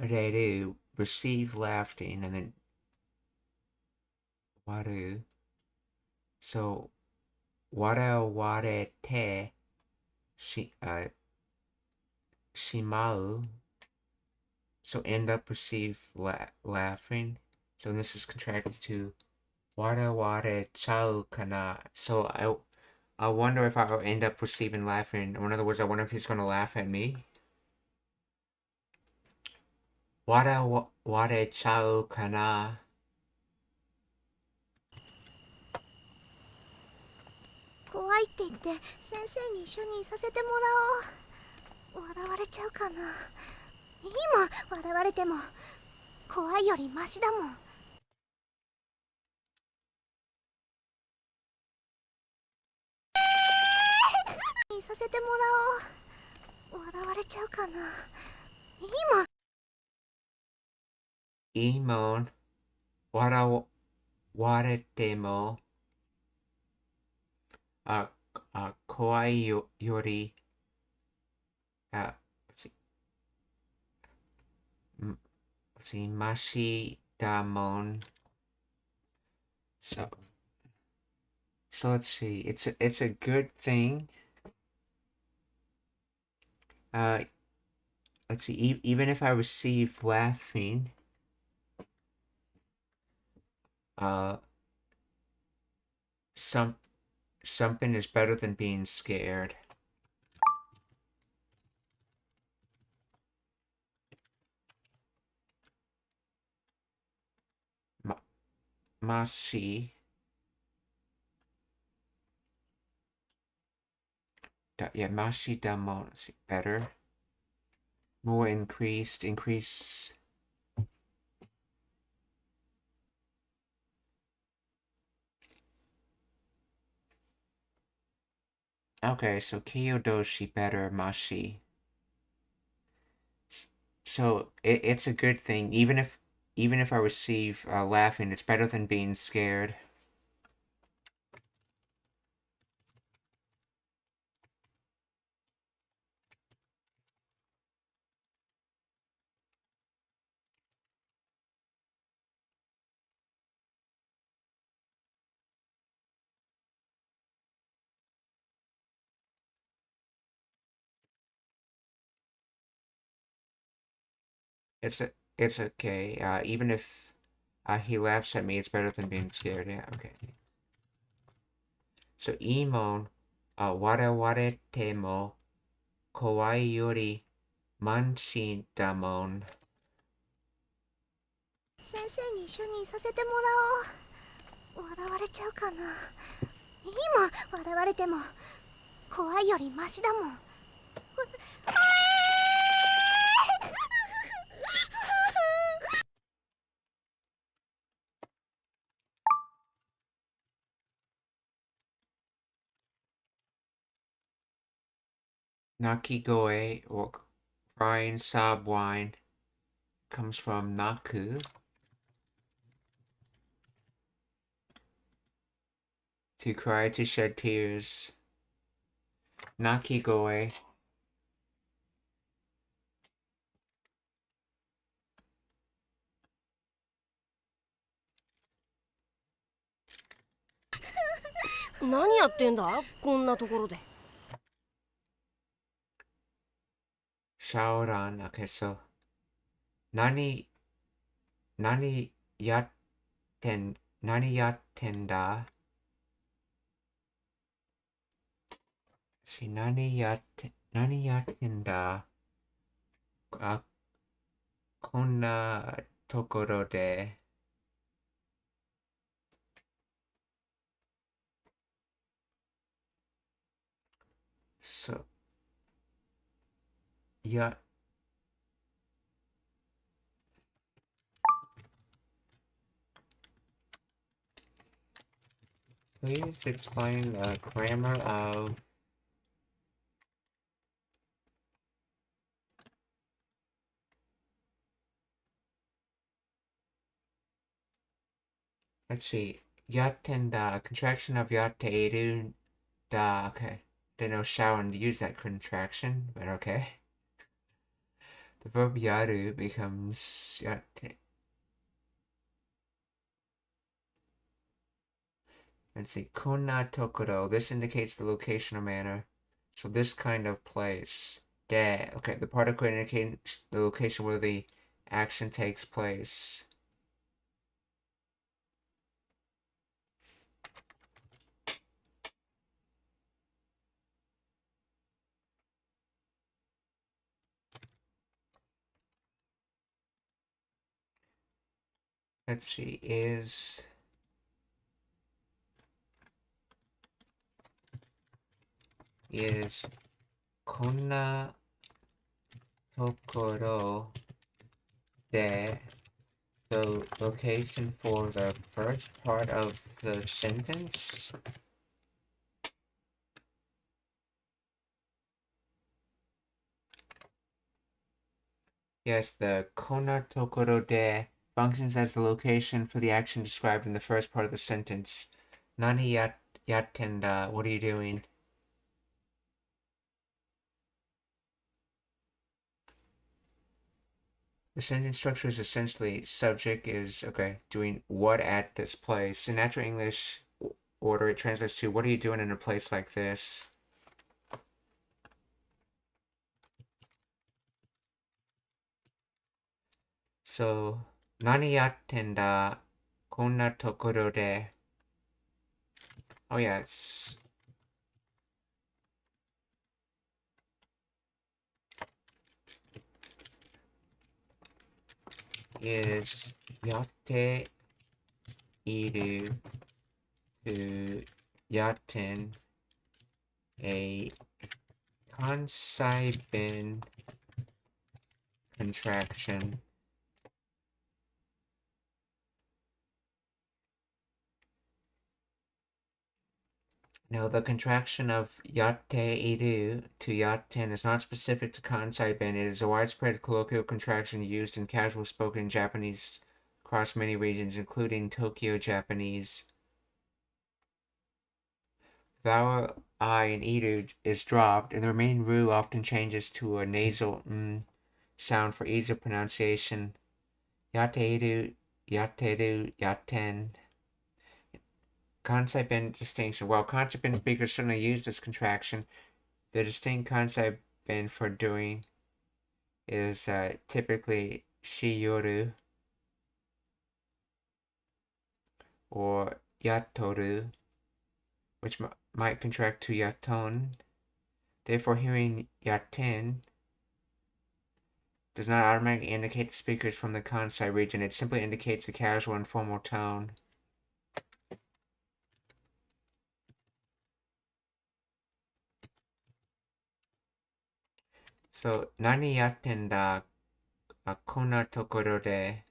れる receive laughing and then 笑う so 笑われてしまう so end up receive laughing so this is contracted to 笑われちゃうかな so I wonder if I'll end up receiving laughing. Or in other words, I wonder if he's going to laugh at me. 笑われちゃうかな。怖いって言って先生に一緒にいさせてもらおう。笑われちゃうかな。今笑われても怖いよりマシだもん。いさせてもらおう。笑われちゃうかな。今笑われても怖いよりlet's see, マシだもん。So let's see. It's a good thing. Let's see. Even if I receive laughing, something is better than being scared. Mashi. Yeah, mashi damon better. More increase. Okay, so Kyodoshi better mashi. So it's a good thing. Even if I receive laughing, it's better than being scared. It's okay. Even if he laughs at me, it's better than being scared. Yeah, okay. So Emon, 笑われても怖いより慢心だもん。先生に主任させてもらおう。笑われちゃうかな。今笑われても怖いよりマシだもん。Nakigoe or crying sob whine comes from naku, to cry, to shed tears. Nakigoe,何やってんだこんなところで。 Shaoran, okay, so nani yatten nani yattenda. See, nani yattenda. Konna tokoro de. So, yeah. Please explain the grammar of let's see. Yattenda, a contraction of yatteiru da. Okay. Didn't know Sharon use that contraction, but okay. The verb yaru becomes yatte. Let's see. Konna tokoro. This indicates the location or manner. So this kind of place. De. Okay, the particle indicates the location where the action takes place. Let's see. Is konna tokoro de the location for the first part of the sentence? Yes, the konna tokoro de functions as the location for the action described in the first part of the sentence. Nani yattenda, what are you doing? The sentence structure is essentially subject is, okay, doing what at this place. In natural English order, it translates to what are you doing in a place like this? So, nani yattenda konna tokoro de. Oh yeah, it's is yatte iru to yatten a kansai bin contraction. Now, the contraction of yatteiru to yatten is not specific to Kansai Ben. It is a widespread colloquial contraction used in casual spoken Japanese across many regions, including Tokyo Japanese. Vowel I in iru is dropped, and the remaining ru often changes to a nasal sound for ease of pronunciation. Yatteiru, yatteiru, yatten. Kansai Ben distinction. While Kansai Ben speakers certainly use this contraction, the distinct Kansai Ben for doing is typically shiyoru or yattoru, which might contract to yaton. Therefore, hearing yaten does not automatically indicate the speakers from the Kansai region. It simply indicates a casual and formal tone. So, nani yatten da konna tokoro de.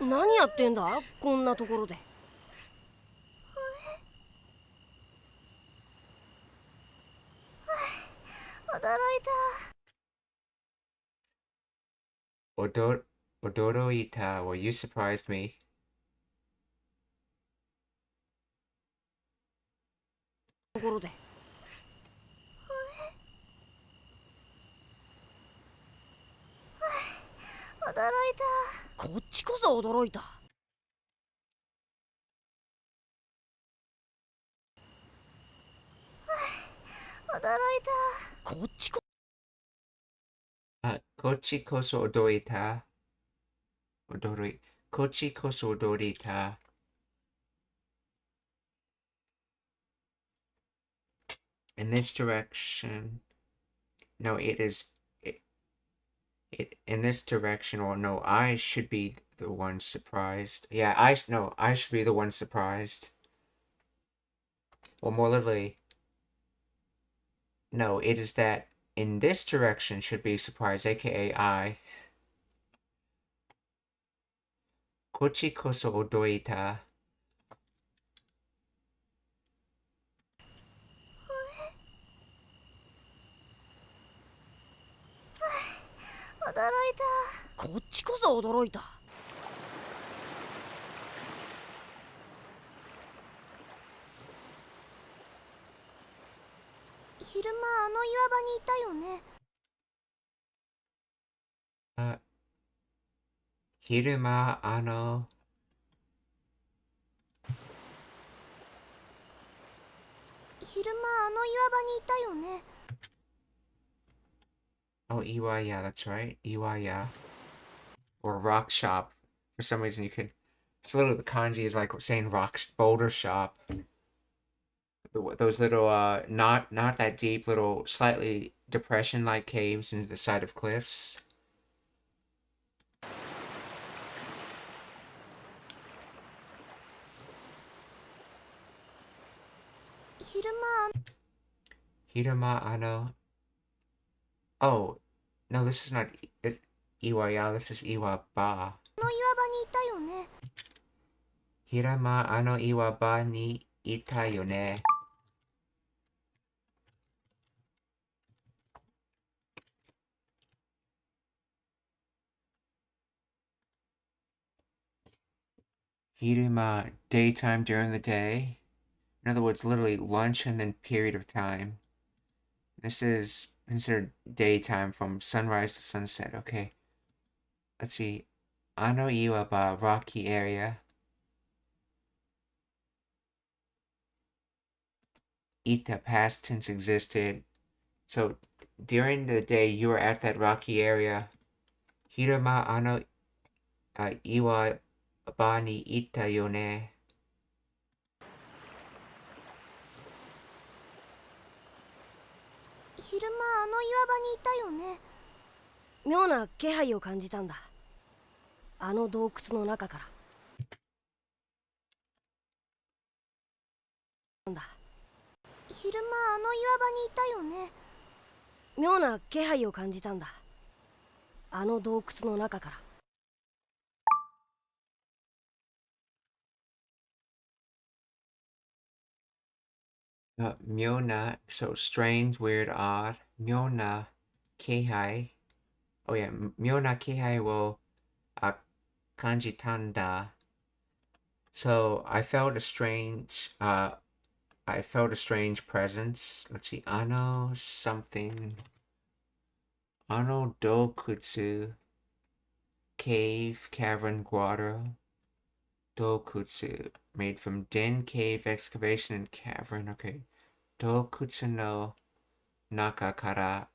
何やってんだこんなところで。驚いた。Odoroita, well, you surprised me. ところで。驚いた。こっちこそ驚いた。驚いた。こっちこ。Kochi koso odorita. Kochi koso odorita. In this direction. No, it is. It in this direction, or no, I should be the one surprised. Yeah, I should be the one surprised. Or more literally, no, it is that in this direction should be surprised, aka I. Kochi koso odoita. 驚いた。こっちこそ驚いた。昼間あの岩場にいたよね。昼間あの昼間あの岩場にいたよね。Oh, Iwaya, that's right. Iwaya. Or rock shop. For some reason you could. It's a little, the kanji is like saying boulder shop. Those little, not that deep, little, slightly depression-like caves into the side of cliffs. 昼間 Hiruma Oh, no, this is not Iwaya, this is Iwaba. あの岩場にいたよね。Hirama ano iwaba ni ita yo ne. Hiruma, daytime during the day. In other words, literally lunch and then period of time. This is considered daytime from sunrise to sunset. Okay. Let's see. Ano Iwaba, rocky area. Ita, past tense existed. So during the day you were at that rocky area. Hirama ano Iwaba ni ita yo ne. 昼間あの岩場にいたよね。妙な気配を感じたんだ。あの洞窟の中から。なんだ。昼間あの岩場にいたよね。妙な気配を感じたんだ。あの洞窟の中から。Myona, so strange, weird, odd. Myona Keihai. Oh yeah, Myona Keihai wo kanjitanda. So I felt a strange presence. Let's see, ano something. Ano dokutsu. Cave, cavern, grotto. Dokutsu. Made from den, cave, excavation, and cavern. Okay. Dokutsu no naka kara.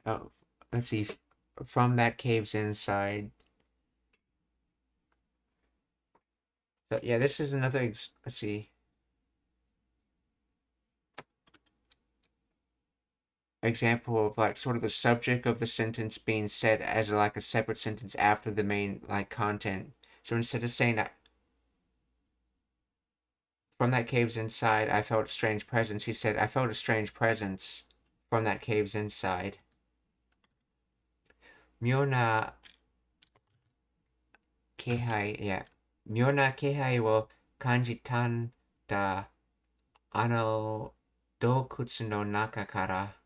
Oh, let's see. from that cave's inside. So yeah, this is another, let's see. Example of like sort of the subject of the sentence being said as like a separate sentence after the main like content. So instead of saying that from that cave's inside I felt a strange presence, he said I felt a strange presence from that cave's inside. 妙な気配、いや、妙な気配を感じたんだ。あの洞窟の中から。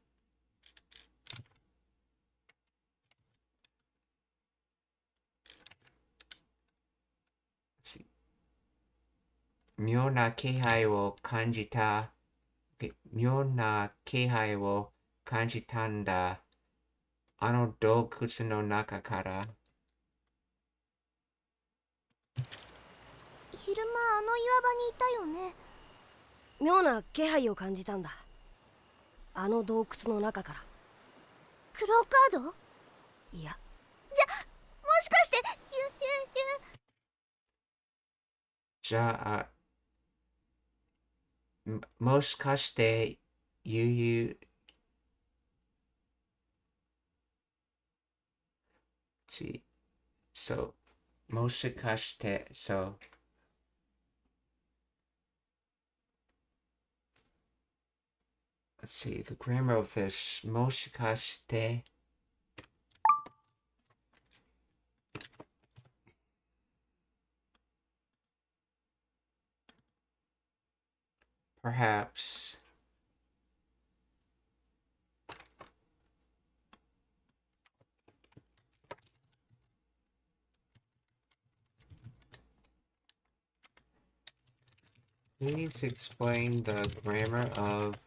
妙な気配を感じた。妙な気配を感じたんだ。あの洞窟の中から。昼間あの岩場にいたよね。妙な気配を感じたんだ。あの洞窟の中から。クローカード？いや。じゃ、もしかして、じゃあ、もしかして、ゆ see. So, もしかして、so. Let's see, the grammar of this. もしかして。Perhaps. Please explain the grammar of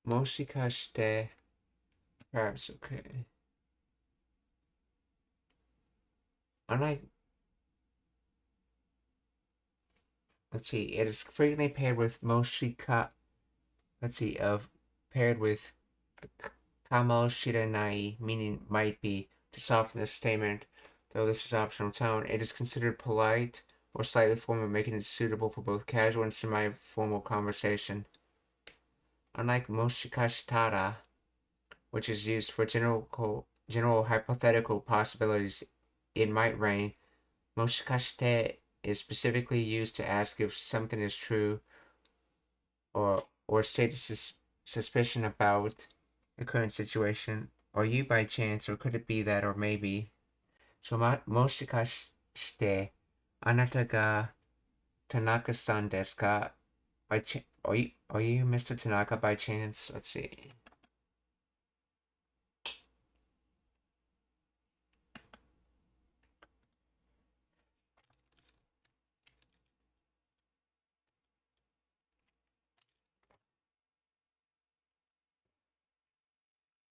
moshikashite. Perhaps, okay. Unlike, let's see, it is frequently paired with moshika. Let's see, paired with kamoshirenai, meaning might be, to soften the statement. Though this is optional tone, it is considered polite or slightly formal, making it suitable for both casual and semi-formal conversation. Unlike moshikashitara, which is used for general hypothetical possibilities, it might rain, moshikashite is specifically used to ask if something is true or state a suspicion about the current situation. Are you by chance, or could it be that, or maybe? So, もしかしてあなたが田中さんですか? By are you Mr. Tanaka by chance? Let's see.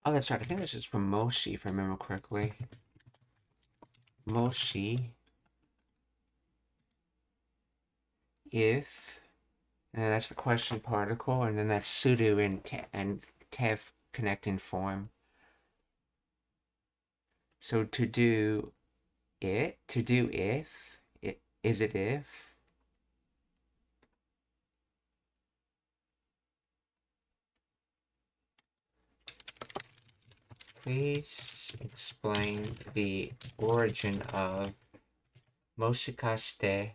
Oh, that's right. I think this is from Moshi, if I remember correctly. Moshi. If. And then that's the question particle, and then that's sudo and tev connecting form. So to do if, is it if? Please explain the origin of moshikashite.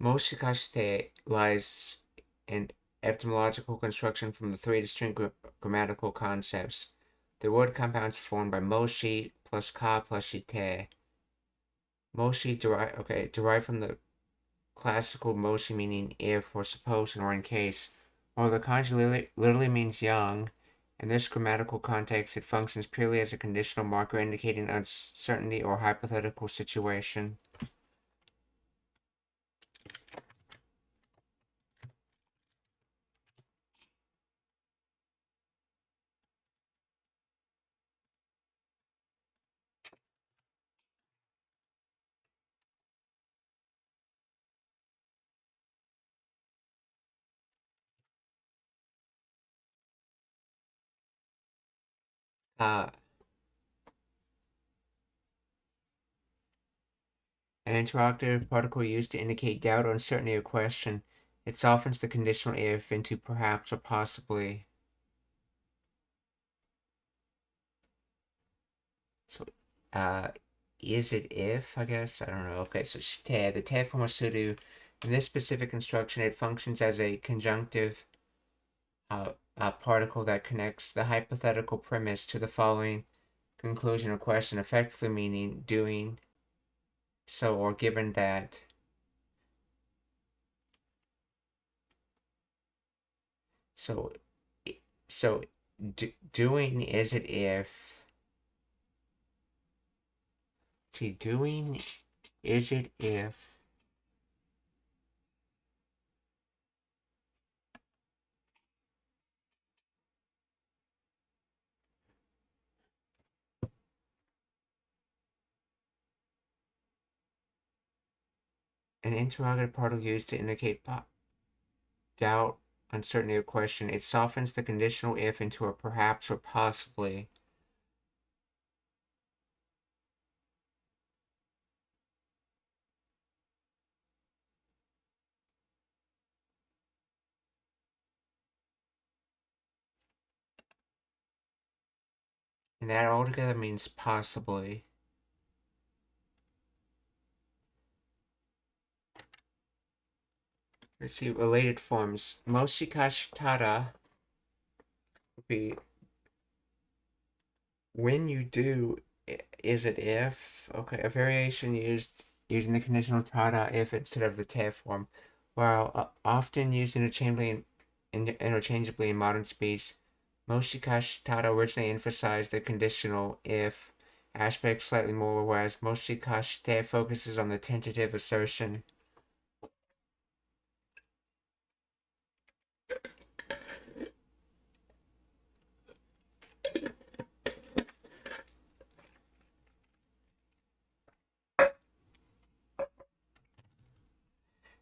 Moshikashite lies in etymological construction from the three distinct grammatical concepts. The word compounds formed by moshi plus ka plus shite. Moshi derived from the classical moshi meaning if or suppose or in case. While the kanji literally means young, in this grammatical context it functions purely as a conditional marker indicating uncertainty or hypothetical situation. Uh, an interrogative particle used to indicate doubt or uncertainty of question. It softens the conditional if into perhaps or possibly. So, is it if, I guess? I don't know. Okay, so the te form of sudo. In this specific instruction, it functions as a conjunctive particle that connects the hypothetical premise to the following conclusion or question, effectively meaning doing so or given that. So doing is it if. See, doing is it if. An interrogative particle used to indicate doubt, uncertainty, or question. It softens the conditional if into a perhaps or possibly. And that altogether means possibly. Let's see, related forms. Moshikashitara would be when you do, is it if? Okay, a variation used using the conditional tada if instead of the te form. While often used interchangeably in modern speech, Moshikashitara originally emphasized the conditional if aspect slightly more, whereas Moshikashite focuses on the tentative assertion.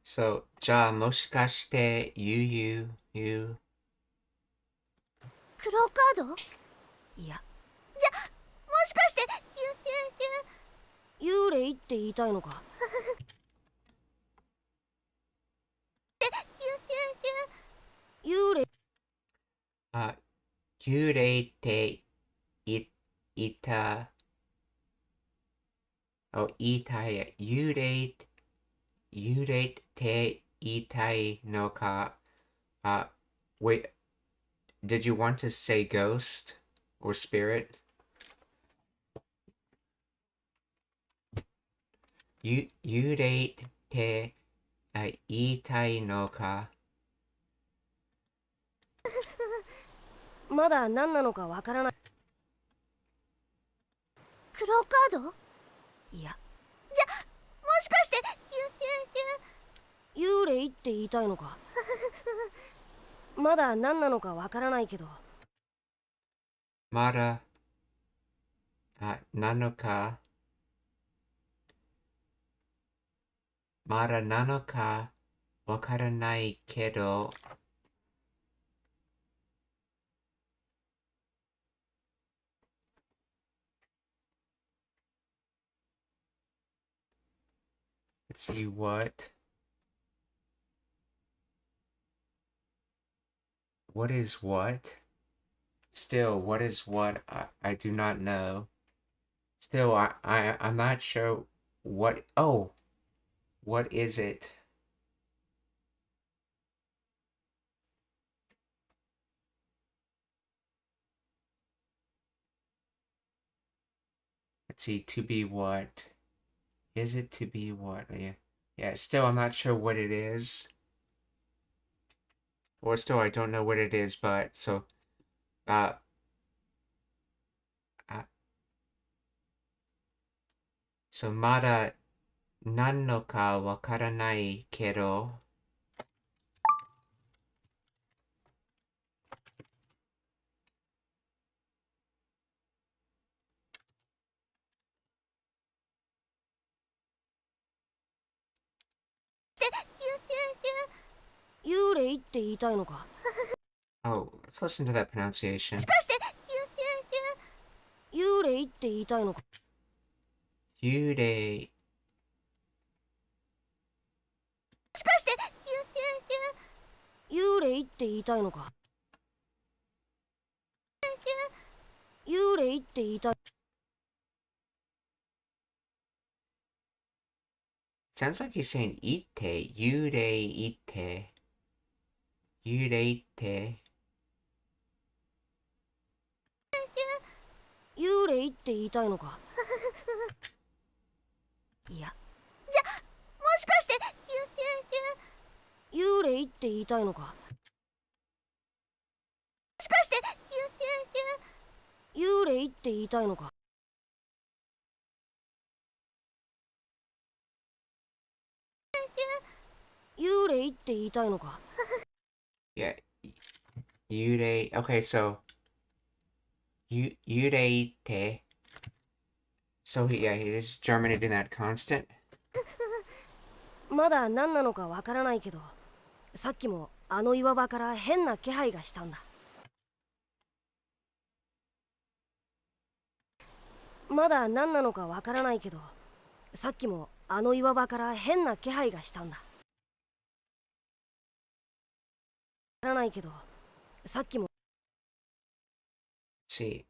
So, じゃあもしかしてyou クローカード？いや、もしかして幽霊って言いたいのか？幽霊。幽霊って言った言いたい幽霊って言いたいのかwait, did you want to say ghost or spirit? 幽霊って言いたいのかまだ何なのかわからない。クローカード？いや、もしかして幽霊って言いたいのか？まだ何なのかわからないけど。まだなのかまだなのかわからないけどLet's see what is what? Still, what is what? I do not know. Still, I'm not sure what. Oh, what is it? Let's see, to be what? Is it to be what? Yeah, still, I'm not sure what it is. Or still, I don't know what it is, but so, so まだ何のかわからないけど、幽霊って言いたいのか？ Oh, let's listen to that pronunciation. もしかして霊って言いたいのか。幽霊。もしかして幽霊って言いたいのか。幽霊って言いたい。Sounds like he's saying ite. Yurei ite. Yurei ite. 幽霊って言いたいのか。いや、じゃ、もしかして幽霊って言いたいのか。もしかして幽霊って言いたいのか。幽霊って言いたいのか。 Yeah. Yurei. Okay, so. Yurei ite. So, yeah, he is Germinating that constant. まだ何なのかわからないけど、さっきもあの岩場から変な気配がしたんだ。まだ何なのかわからないけど、さっきもあの岩場から変な気配がしたんだ。わからないけど、さっきも。See.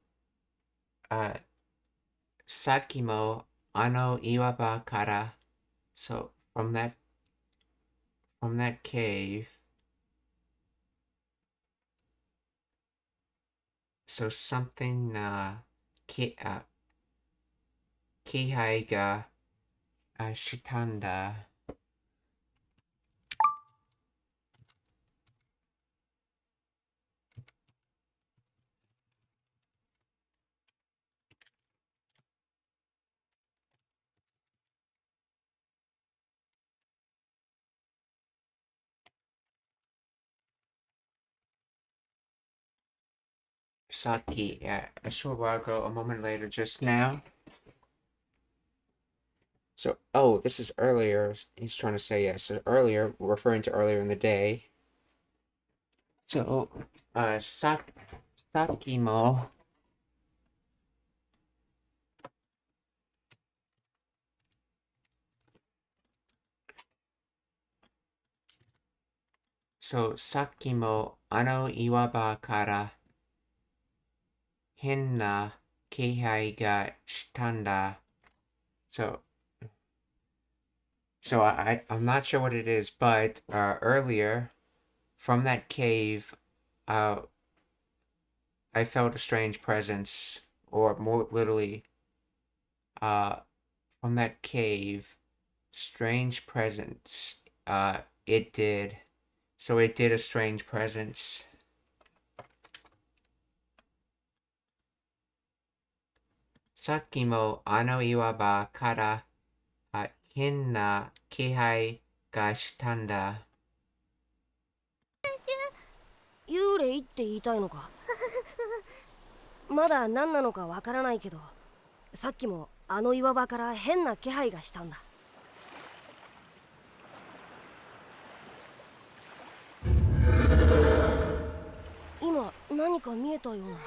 Sakimo ano iwaba kara. So, from that cave. So something kihai ga shitanda. Saki, yeah, a short while ago, a moment later, just now. So, oh, this is earlier. He's trying to say, yeah, so earlier, referring to earlier in the day. So, Sakimo. So, Sakimo ano iwaba kara henna kihai ga shitanda. So I'm not sure what it is, but earlier from that cave, I felt a strange presence, or more literally, from that cave, strange presence. It did. So it did a strange presence. Sakimo ano iwaba kara henna kihai ga shitanda. 幽霊って言いたいのか。まだ何なのかわからないけど、さっきもあの岩場から変な気配がしたんだ。今何か見えたような。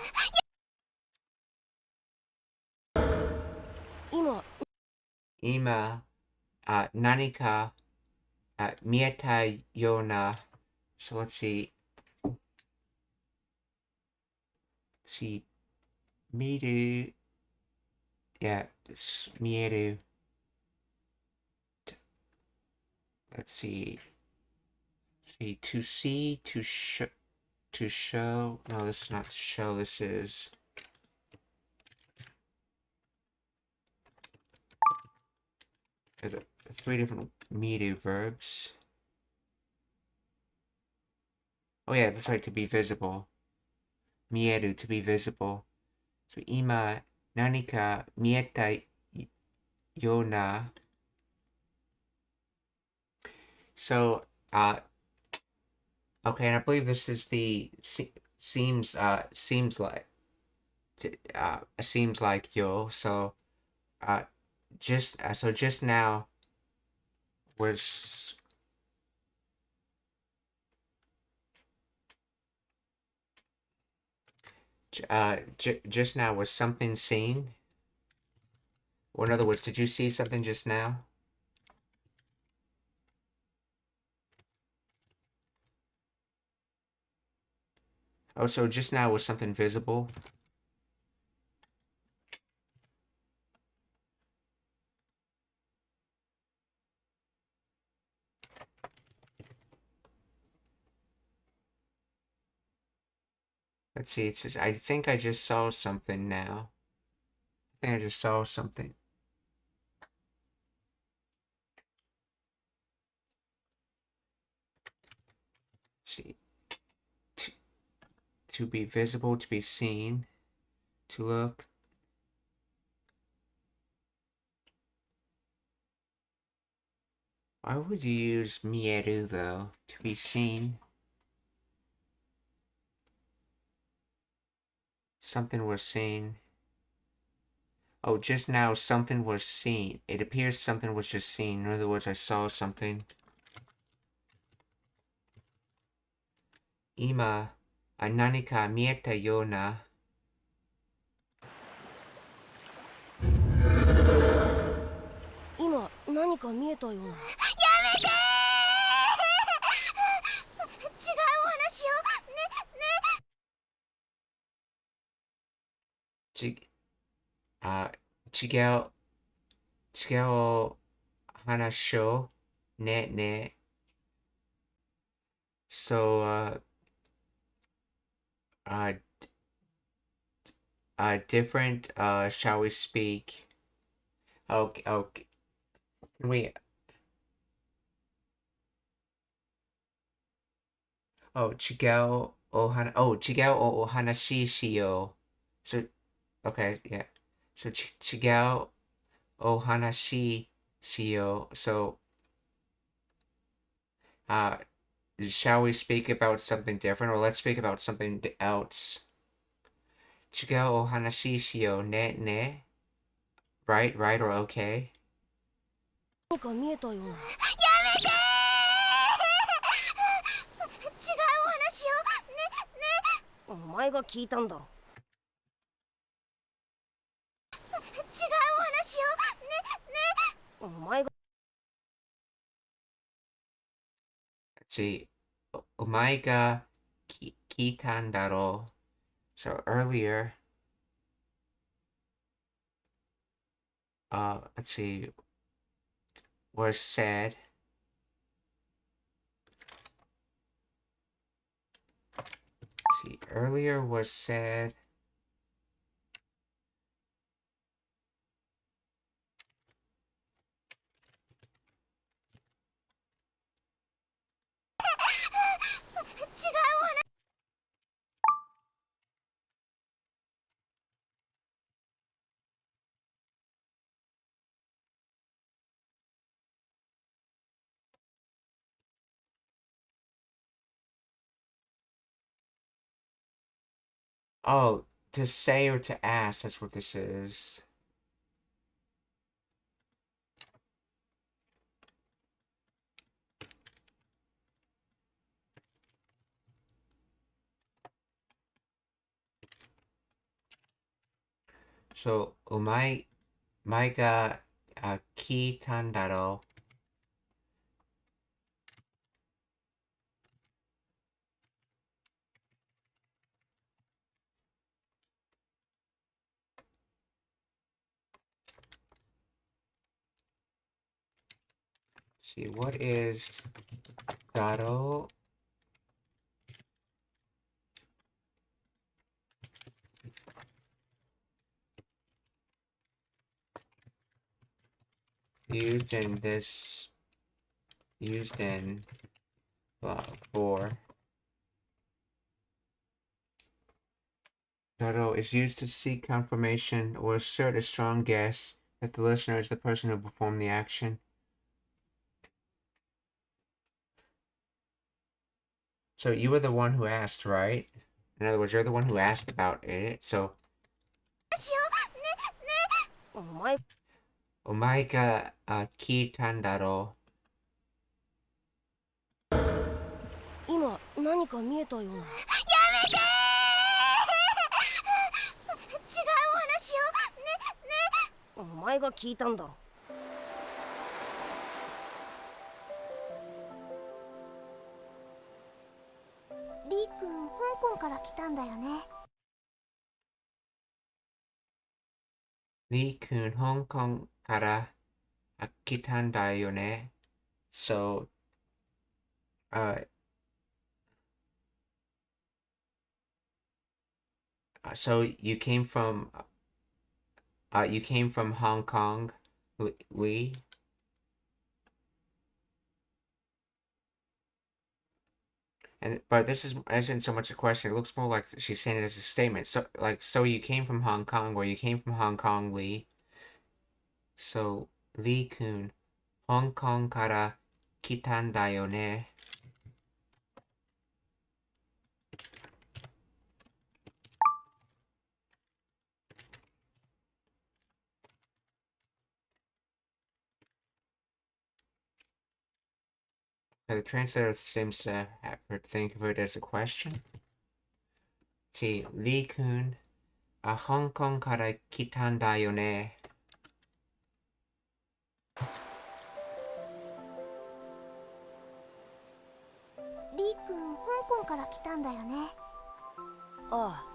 今、何か、見えたような、so let's see, 見る、yeah, 見える, let's see, to see, to show, no, this is not to show, this is, three different miru verbs. Oh yeah, that's right, to be visible. Mieru, to be visible. So, ima, nanika mieta yona. So, okay, and I believe this is the seems like yo. So, just now was just now was something seen. Or in other words, did you see something just now? Oh, so just now was something visible? Let's see, it says, I think I just saw something now. I think I just saw something. Let's see. To be visible, to be seen, to look. Why would you use mieru though? To be seen. Something was seen. Oh, just now something was seen. It appears something was just seen. In other words, I saw something. Ima, nanika mieta yo na. Ima, 何か見えたような。やめて違うお話よ違う話をね。So, different, shall we speak? Okay. Can we? Oh, 違うお話しよう. So, okay, yeah. So, 違うお話しよう. So, shall we speak about something different, or let's speak about something else? 違うお話しようね. Right, or okay? 何か見えたような。やめて違うお話よお前が聞いたんだろ。違うお話よお前が。Let's see. お前が聞いたんだろう. So earlier, let's see, was said. Let's see, earlier was said. Oh, to say or to ask, that's what this is. So, お前が聞いたんだろう. See, what is だろう? Used in for. Daro is used to seek confirmation or assert a strong guess that the listener is the person who performed the action. So you were the one who asked, right? In other words, you're the one who asked about it. So, お前。お前が聞いたんだろう. 今何か見えたような。やめて違うお話よお前がが聞いたんだろ。リー君、香港から来たんだよね。リー君、香港から来たんだよね。So, uh, so you came from Hong Kong, Lee? But this isn't so much a question. It looks more like she's saying it as a statement. So you came from Hong Kong, or you came from Hong Kong, Lee. So, Lee-kun, Hong Kong kara kitan da yo ne. The translator seems to think of it as a question. See, Lee-kun, Hong Kong kara kitan da yo ne. リー君、香港から来たんだよね。あ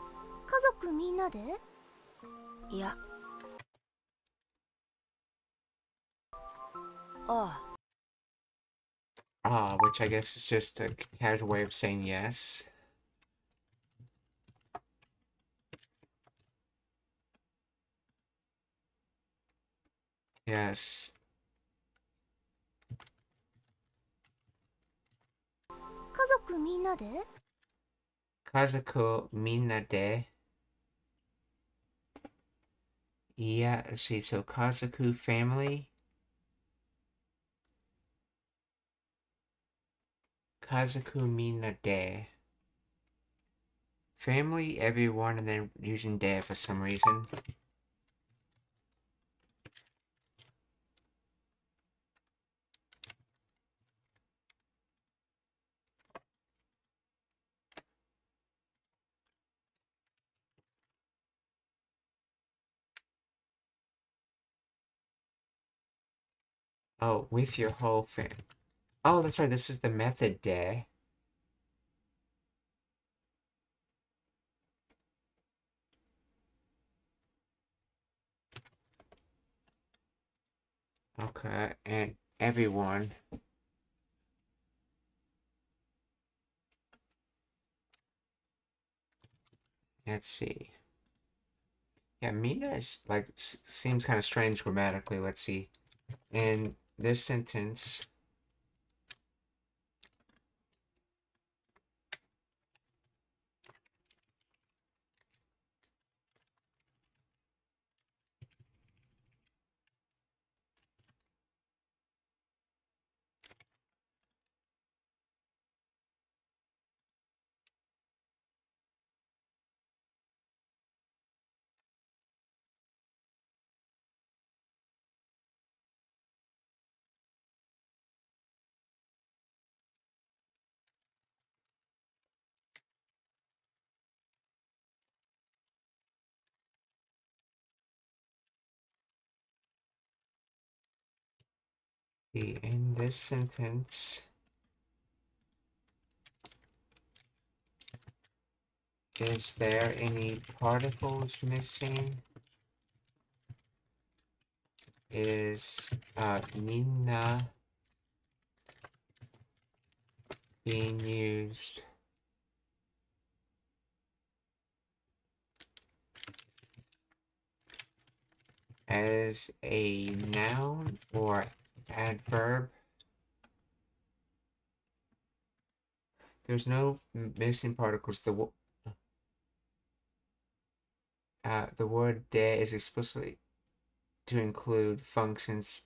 家族みんなで？あ、いや。ああ。Which I guess is just a casual way of saying yes. Yes. 家族みんなで？家族みんなで。Yeah, see, so Kazaku family. Kazaku minna de. Family, everyone, and then using de for some reason. Oh, with your whole fam. Oh, that's right, this is the method de. Okay, and everyone. Let's see. Yeah, Mina is like seems kind of strange grammatically. Let's see. In this sentence, is there any particles missing? Is minna being used as a noun or adverb? There's no missing particles. The word de is explicitly to include functions.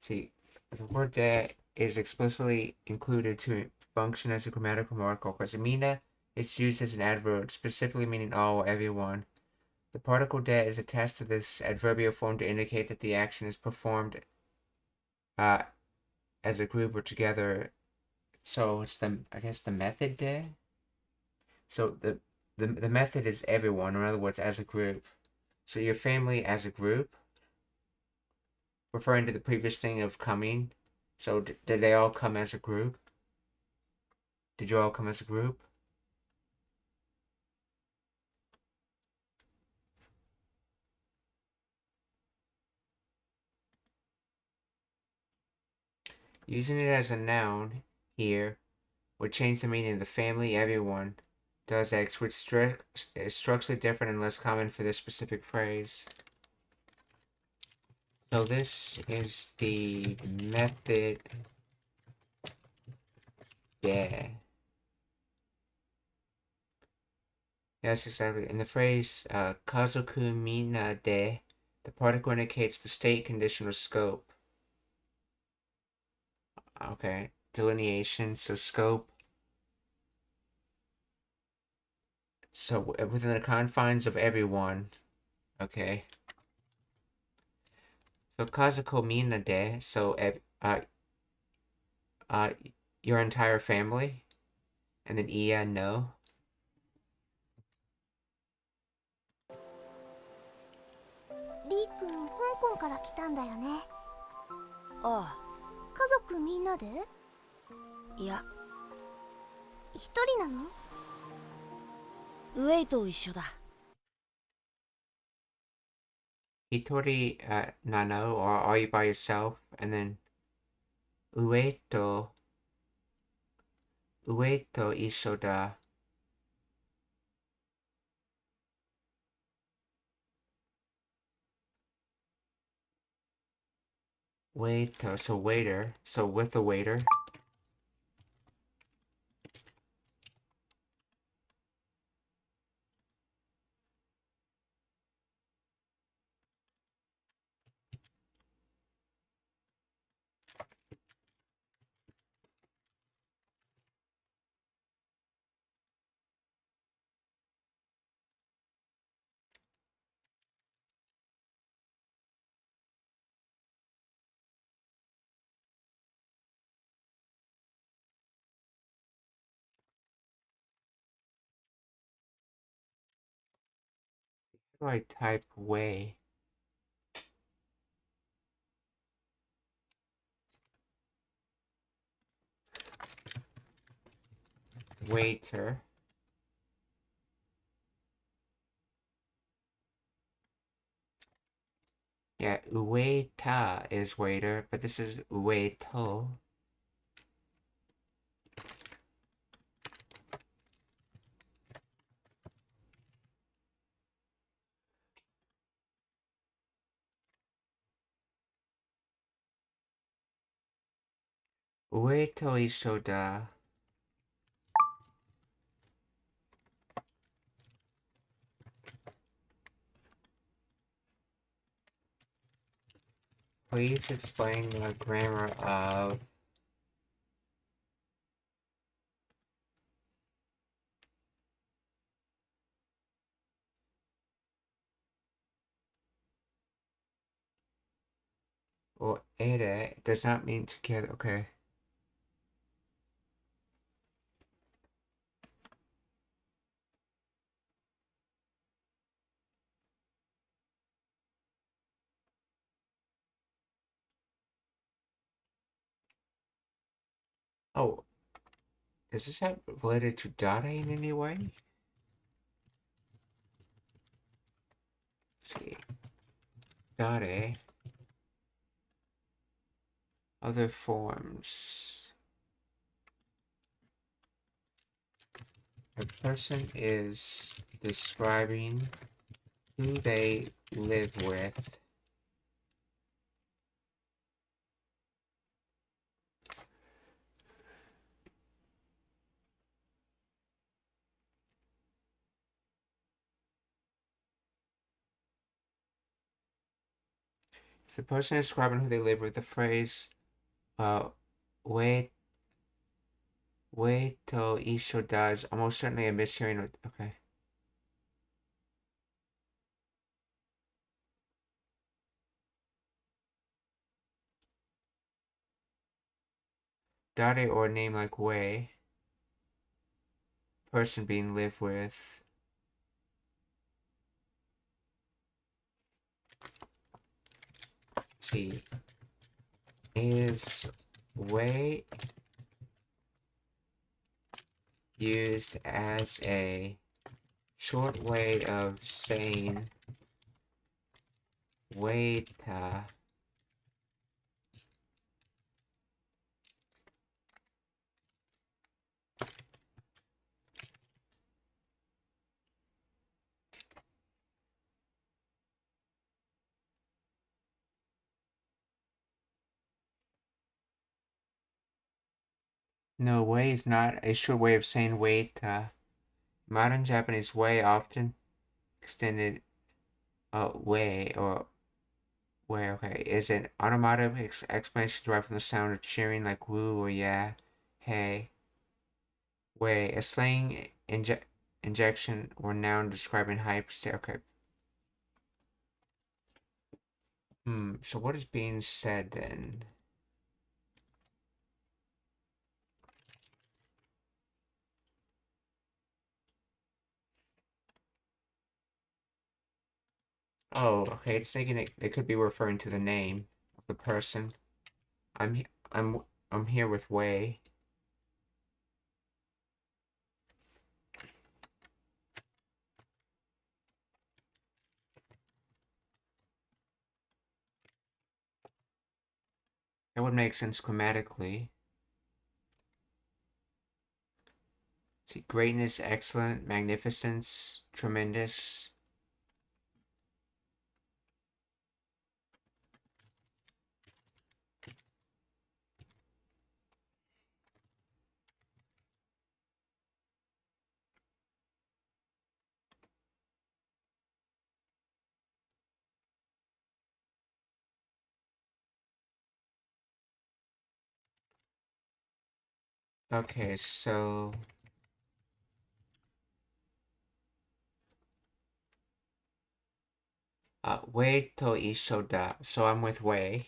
See, the word de is explicitly included to function as a grammatical marker because mina is used as an adverb, specifically meaning all or everyone. The particle de is attached to this adverbial form to indicate that the action is performed as a group or together. So it's I guess the method de. So the method is everyone, or in other words, as a group. So your family as a group, referring to the previous thing of coming. So did they all come as a group? Did you all come as a group? Using it as a noun here would change the meaning of the family everyone does X, which is structurally different and less common for this specific phrase. So this is the method. Yeah. Yes, exactly. In the phrase kazoku mina de, the particle indicates the state, condition, or scope. Okay, delineation, so scope. So within the confines of everyone. Okay. So kazoku mina de, so your entire family, and then iya no. リー君、香港から来たんだよね。あ家族みんなで？あ、いや、一人なの？ウェイと一緒だ。Hitori nano, or are you by yourself? And then ueto isho da. Waito, so waiter, so with the waiter. How do I type way? Waiter. Yeah, ueta is waiter, but this is ueto. Ueto isho da. Please explain the grammar of or ere does not mean together. Okay. Oh, does this have related to data in any way? Let's see. Data. Other forms. A person is describing who they live with. If the person is describing who they live with, the phrase wait till Isho dies, almost certainly a mishearing. Okay. Dare or name like Wei. person being lived with. Let's see. Is Wei used as a short way of saying waita? No, way is not a short way of saying wait. Modern Japanese way often extended way or way, okay, is an onomatopoeic explanation derived from the sound of cheering like woo or yeah, hey. Way, a slang injection or noun describing hype state. Okay. So what is being said then? Oh, okay, it's thinking it could be referring to the name of the person. I'm here with Wei. That would make sense grammatically. See, greatness, excellent, magnificence, tremendous. Okay, so Wei to isho da. So I'm with Wei.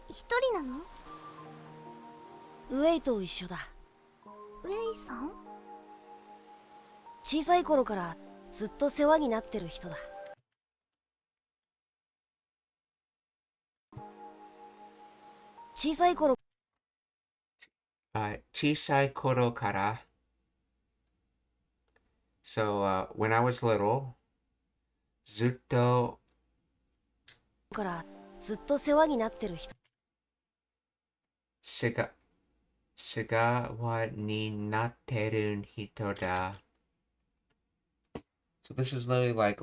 一人なの？ウェイと一緒だ。ウェイさん？小さい頃からずっと世話になってる人だ。小さい頃小さい頃から So, when I was little, ずっとからずっと世話になってる人。世話になってる人だ. So this is literally like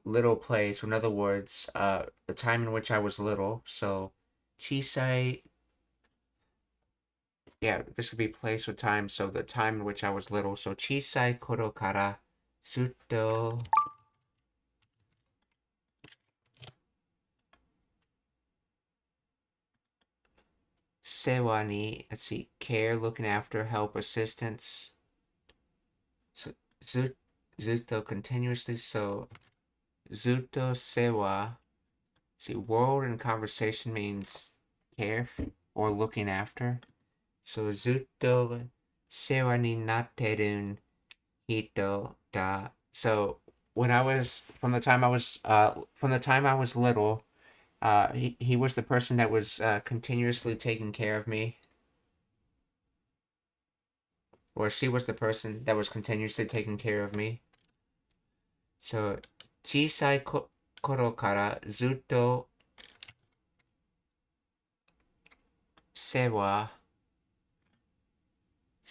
little place, or in other words, the time in which I was little. So, chisai, yeah, this could be place or time. So the time in which I was little. So, chisai koro kara zutto sewa ni, let's see, care, looking after, help, assistance. So, zutto continuously. So, zutto sewa. See, world in conversation means care or looking after. So, zutto sewa ni natterun hito da. So, when I was from the time I was little, he was the person that was continuously taking care of me. Or she was the person that was continuously taking care of me. So, 小さい頃からずっと世話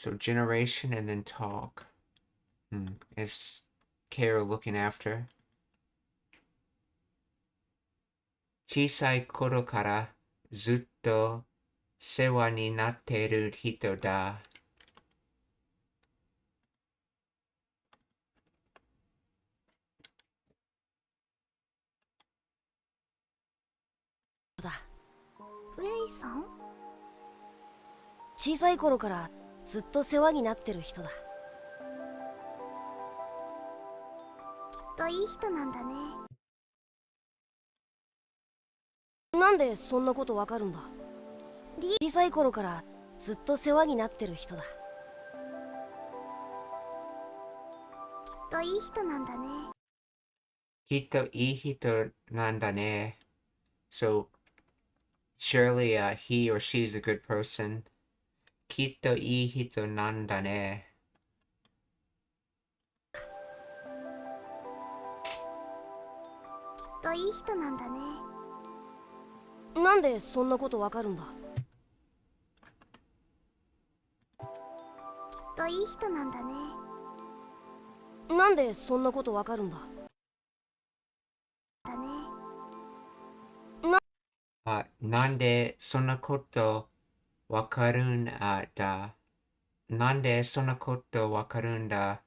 So generation and then talk. Is care looking after. 小さい頃からずっと世話になってる人だ. ?ウェイさん？小さい頃からずっと世話になってる人だ。きっといい人なんだね。なんでそんなことわかるんだ？小さい頃からずっと世話になってる人だ。きっといい人なんだね。きっといい人なんだね。So, surely he or she's a good person. きっといい人なんだね。きっといい人なんだね。なんでそんなことわかるんだ？きっといい人なんだね。なんでそんなことわかるんだ？だね。なんでそんなことわかるんだ。なんでそんなことわかるんだ。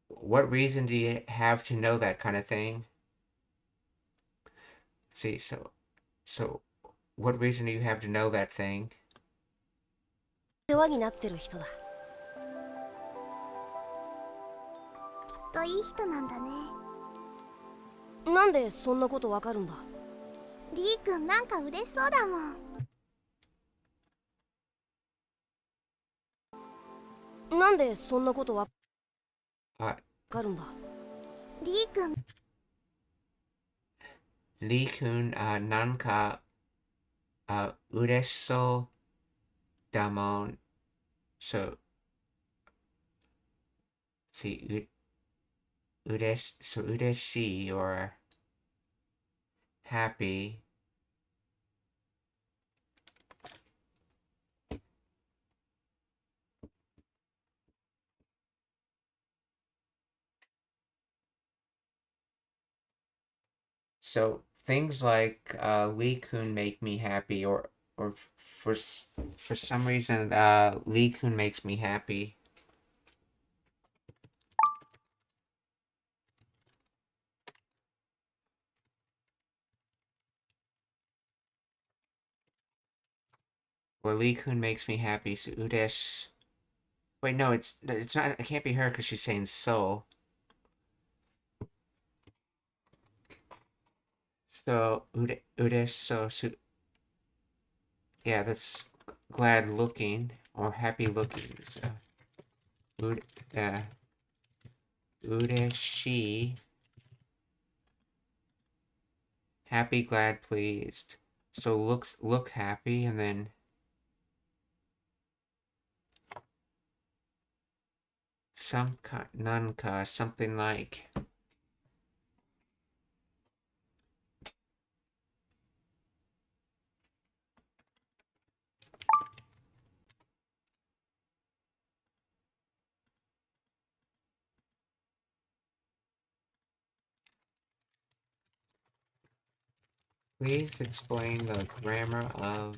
What reason do you have to know that kind of thing? See, so, what reason do you have to know that thing? 世話になってる人だ。きっといい人なんだね。なんでそんなことわかるんだ？リー君なんか嬉しそうだもん。なんでそんなことわかるんだ？リー君リー君なんか嬉しそうだもん。So, see, 嬉しい or happy. So things like Lee-kun make me happy, or for some reason Lee-kun makes me happy. Or Lee-kun makes me happy. So Udesh. Wait, no, it's not. It can't be her because she's saying so. So Udesh. So yeah, that's glad looking or happy looking. So Udeshi. Happy, glad, pleased. So look happy, and then nanka, something like. Please explain the grammar of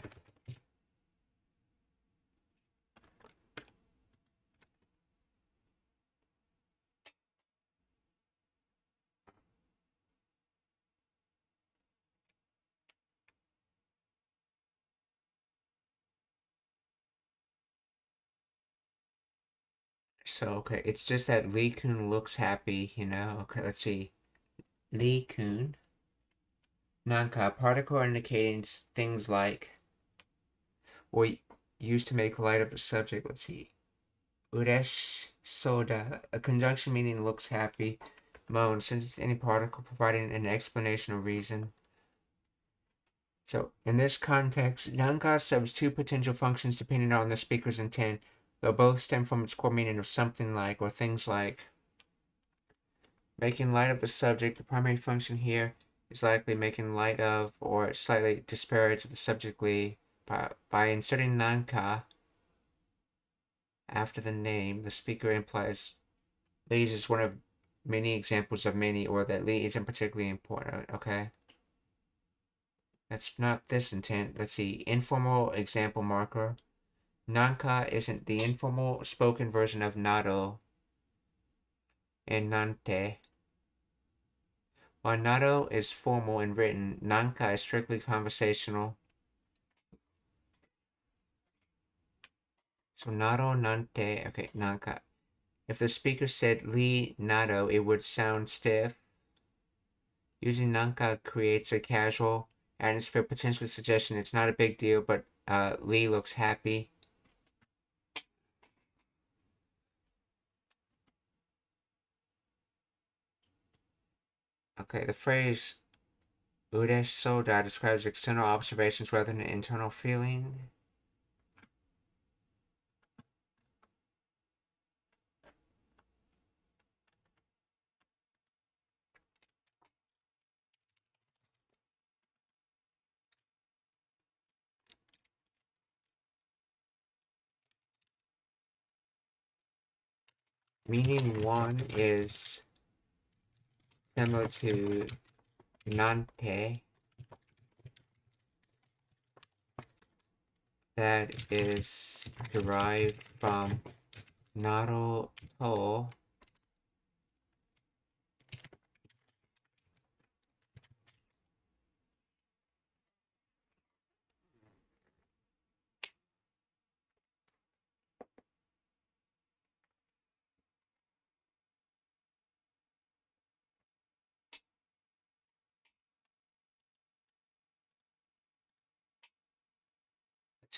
so okay, it's just that Lee Kun looks happy, you know. Okay, let's see. Lee Kun Nanka particle indicating things like or used to make light of the subject. Let's see. Uresh soda, a conjunction meaning looks happy. Moan, since it's any particle providing an explanation or reason. So, in this context, Nanka subs two potential functions depending on the speaker's intent, though both stem from its core meaning of something like or things like. Making light of the subject, the primary function here is likely making light of or slightly disparage of the subject Li. By inserting Nanka after the name, the speaker implies Li is just one of many examples of many, or that Li isn't particularly important. Okay. That's not this intent. Let's see. Informal example marker. Nanka isn't the informal spoken version of Nado and Nante. While Nado is formal and written, Nanka is strictly conversational. So Nado, Nante, okay, Nanka. If the speaker said Li Nado, it would sound stiff. Using nanka creates a casual atmosphere, potentially suggesting it's not a big deal, but Lee looks happy. Okay, the phrase ureshi soda describes external observations rather than internal feeling. Meaning 1 is similar to nante. That is derived from naro to.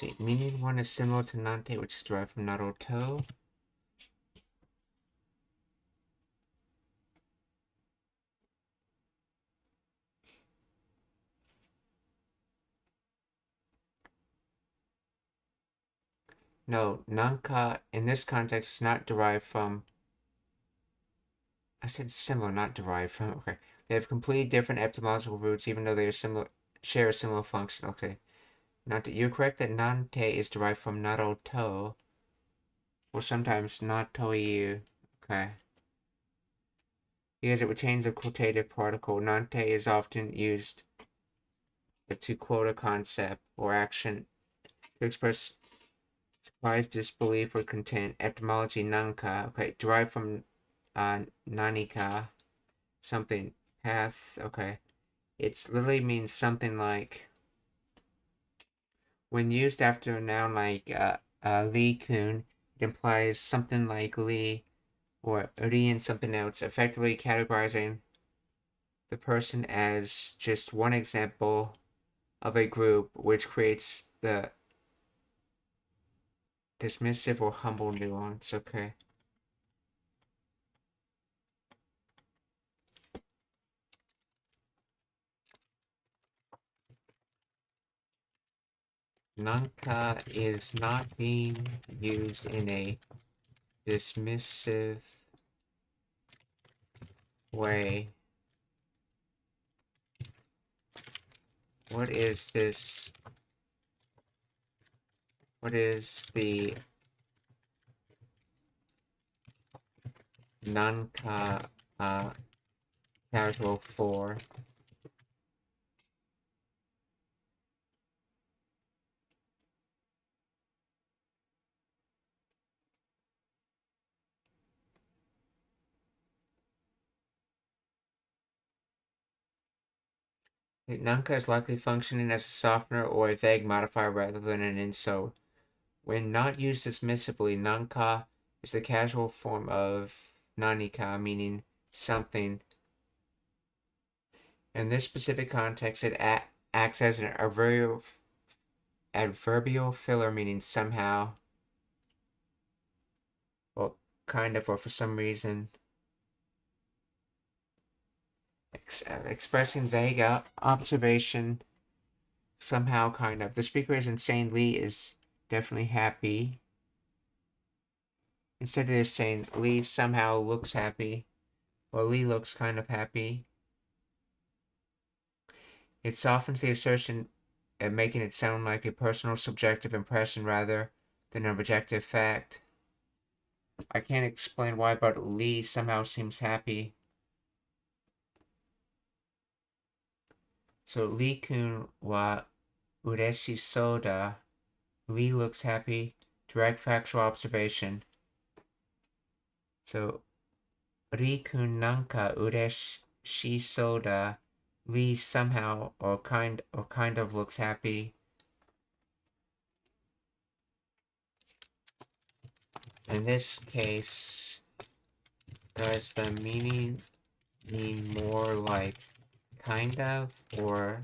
Let's see, meaning 1 is similar to nante, which is derived from naruto. No, nanka in this context is not derived from. I said similar, not derived from. Okay, they have completely different etymological roots, even though they are similar, share a similar function. Okay, nante. You're correct that nante is derived from naruto, or sometimes natoyu. Okay. Because it retains a quotative particle, nante is often used to quote a concept or action to express surprise, disbelief, or content. Etymology nanka, okay, derived from nanika, something, path, okay. It literally means something like, when used after a noun like Lee-kun, it implies something like Lee or Ri and something else, effectively categorizing the person as just one example of a group, which creates the dismissive or humble nuance. Okay. Nanka is not being used in a dismissive way. What is this? What is the nanka casual for? Nanka is likely functioning as a softener or a vague modifier rather than an insult. When not used dismissively, nanka is the casual form of nanika, meaning something. In this specific context, it acts as an adverbial filler, meaning somehow, well, kind of, or for some reason. Expressing vague observation, somehow, kind of. The speaker is insane. Lee is definitely happy. Instead of just saying Lee somehow looks happy, or Lee looks kind of happy. It softens the assertion and making it sound like a personal subjective impression rather than an objective fact. I can't explain why, but Lee somehow seems happy. So Lee-kun wa ureshi soda. Lee looks happy. Direct factual observation. So Lee-kun nanka ureshi soda. Lee somehow or kind of looks happy. In this case, does the meaning mean more like kind of, or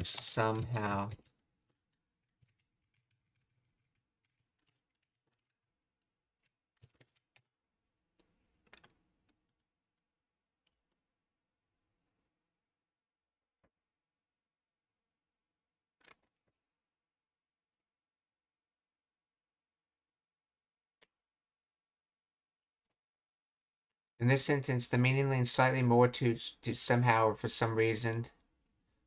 somehow. In this sentence, the meaning leans slightly more to somehow or for some reason,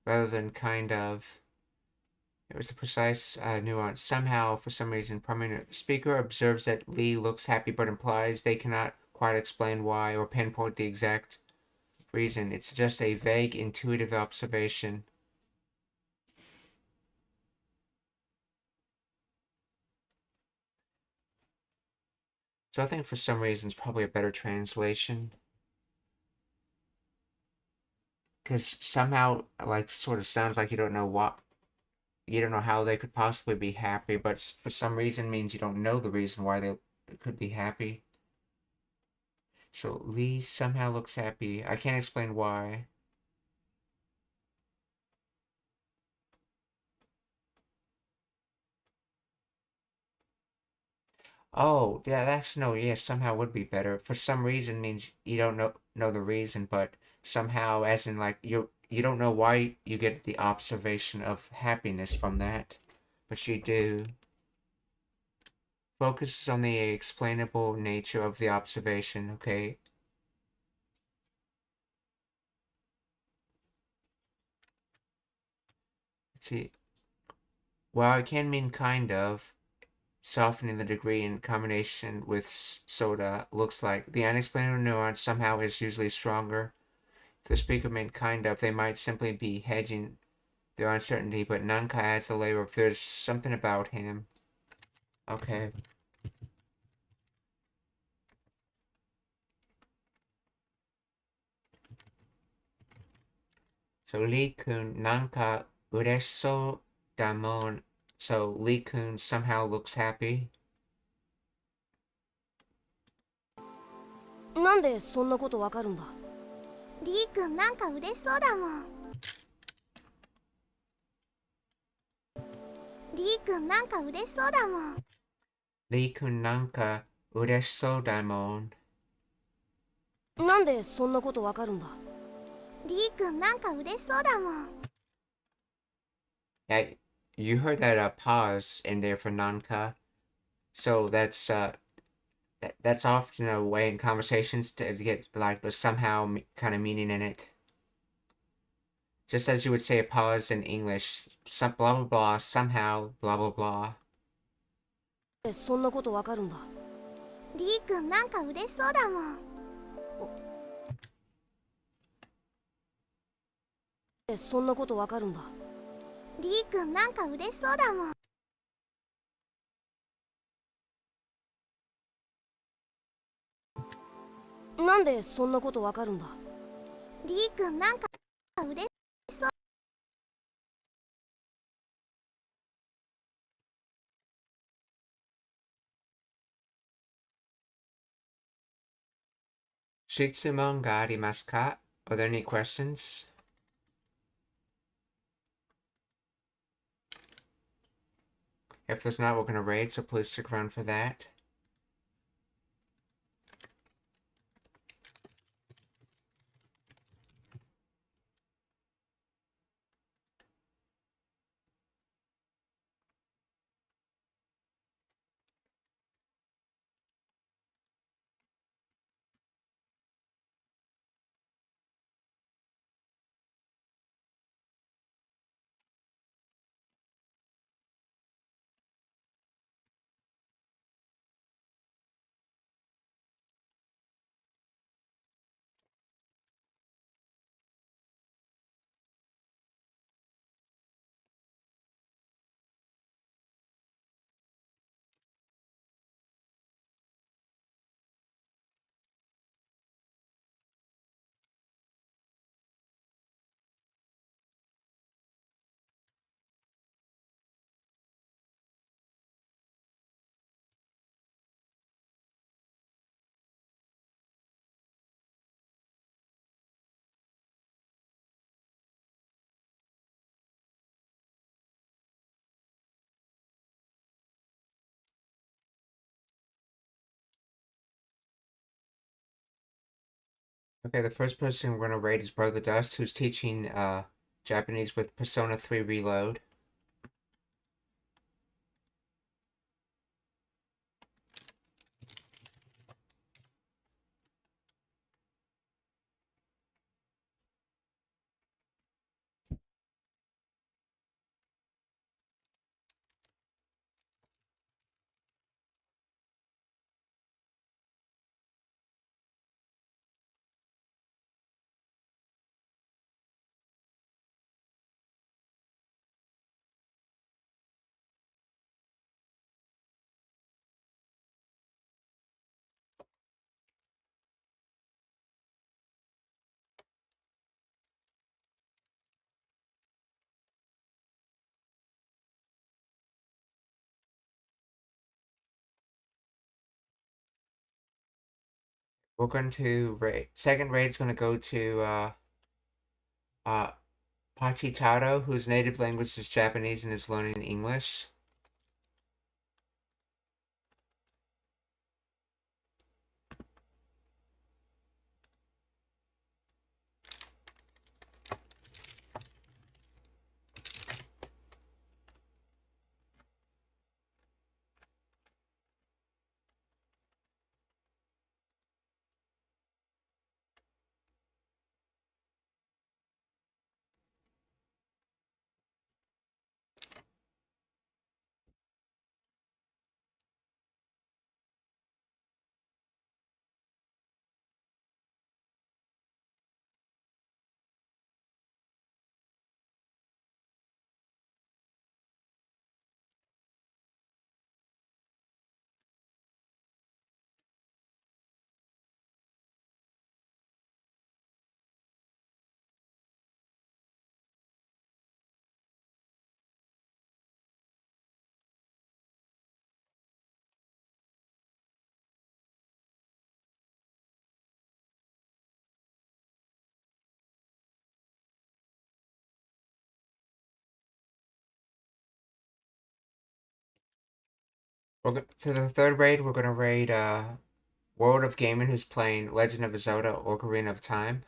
rather than kind of. It was the precise nuance. Somehow, for some reason, prominent. The speaker observes that Lee looks happy but implies they cannot quite explain why or pinpoint the exact reason. It's just a vague, intuitive observation. So I think for some reason it's probably a better translation. Because somehow, like, sort of sounds like you don't know how they could possibly be happy, but for some reason means you don't know the reason why they could be happy. So Lee somehow looks happy. I can't explain why. Oh, yeah, actually no, yeah, somehow would be better. For some reason means you don't know the reason, but somehow as in like you don't know why you get the observation of happiness from that, but you do. Focuses on the explainable nature of the observation, okay? Let's see. While it can mean kind of, softening the degree in combination with soda looks like the unexplainable nuance somehow is usually stronger. If the speaker meant kind of, they might simply be hedging their uncertainty, but Nanka adds a layer of there's something about him. Okay. So Lee-kun Nanka uresho damon. So Lee-kun somehow looks happy. なんでそんなことわかるんだ？リー君なんか嬉しそうだもん。リー君なんか嬉しそうだもん。Lee-kun Nanka uresho damon. なんでそんなことわかるんだ？リー君なんか嬉しそうだもん。Yeah, you heard that pause in there for Nanka. So that's often a way in conversations to get like the somehow kind of meaning in it. Just as you would say a pause in English, some blah blah blah, somehow blah blah blah. そんなことわかるんだ。リー君なんか嬉しそうだもん。そんなことわかるんだ。リー君なんか嬉しそうだもん。なんでそんなことわかるんだ？リー君なんか嬉しそう。Shitsumon ga arimasu ka? Are there any questions? If there's not, we're going to raid, so please stick around for that. Okay, the first person we're gonna raid is Brother Dust, who's teaching Japanese with Persona 3 Reload. We're going to raid. Second raid's gonna go to Pachitaro, whose native language is Japanese and is learning English. For the third raid, we're gonna raid World of Gaming, who's playing Legend of Zelda: Ocarina of Time.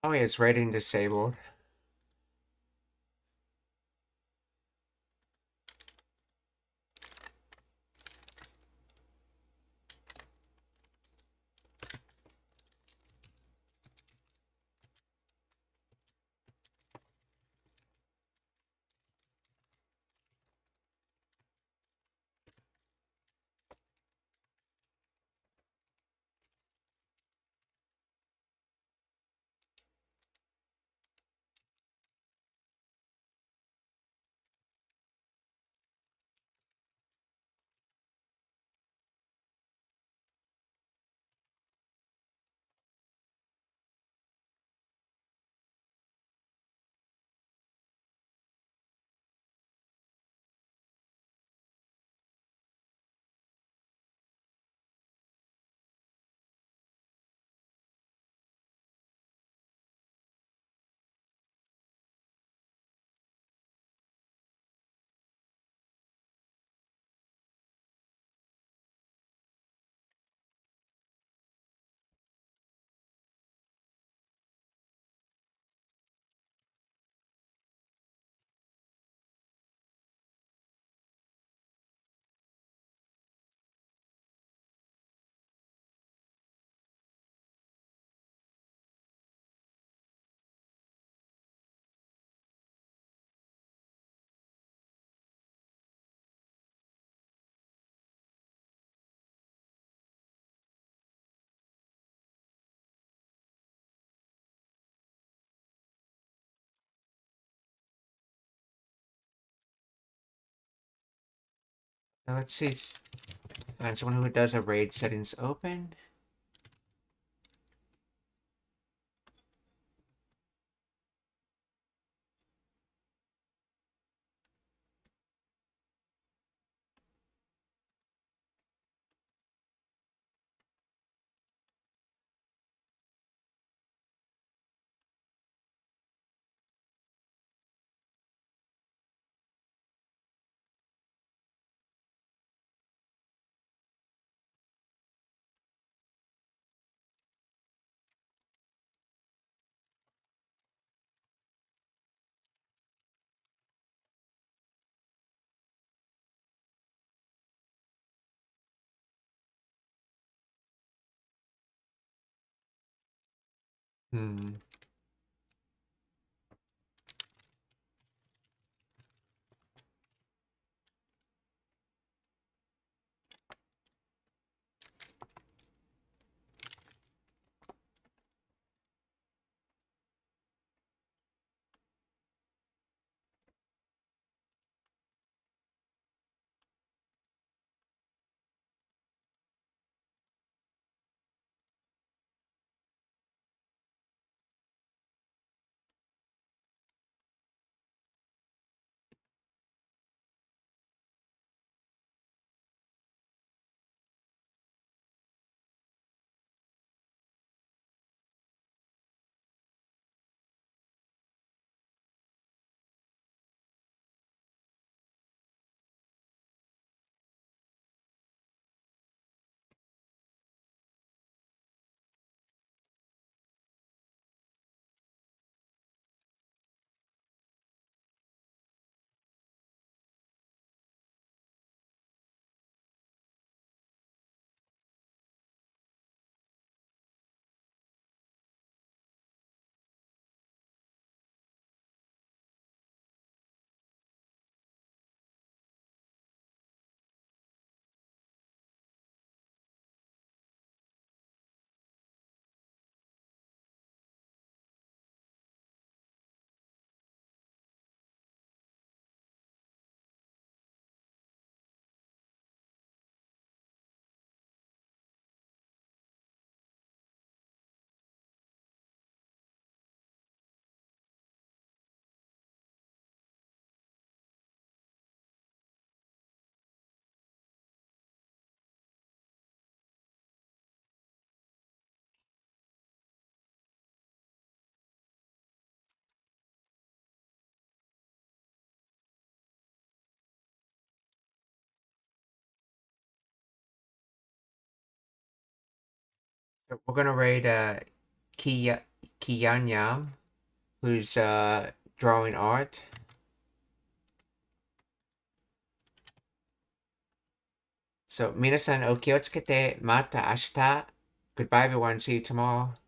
Oh yeah, it's raiding disabled. Now let's see. Find someone who does a raid settings open. We're gonna raid Kiyanyam, who's drawing art. So, 皆さんお気をつけて、また明日. Goodbye everyone, see you tomorrow.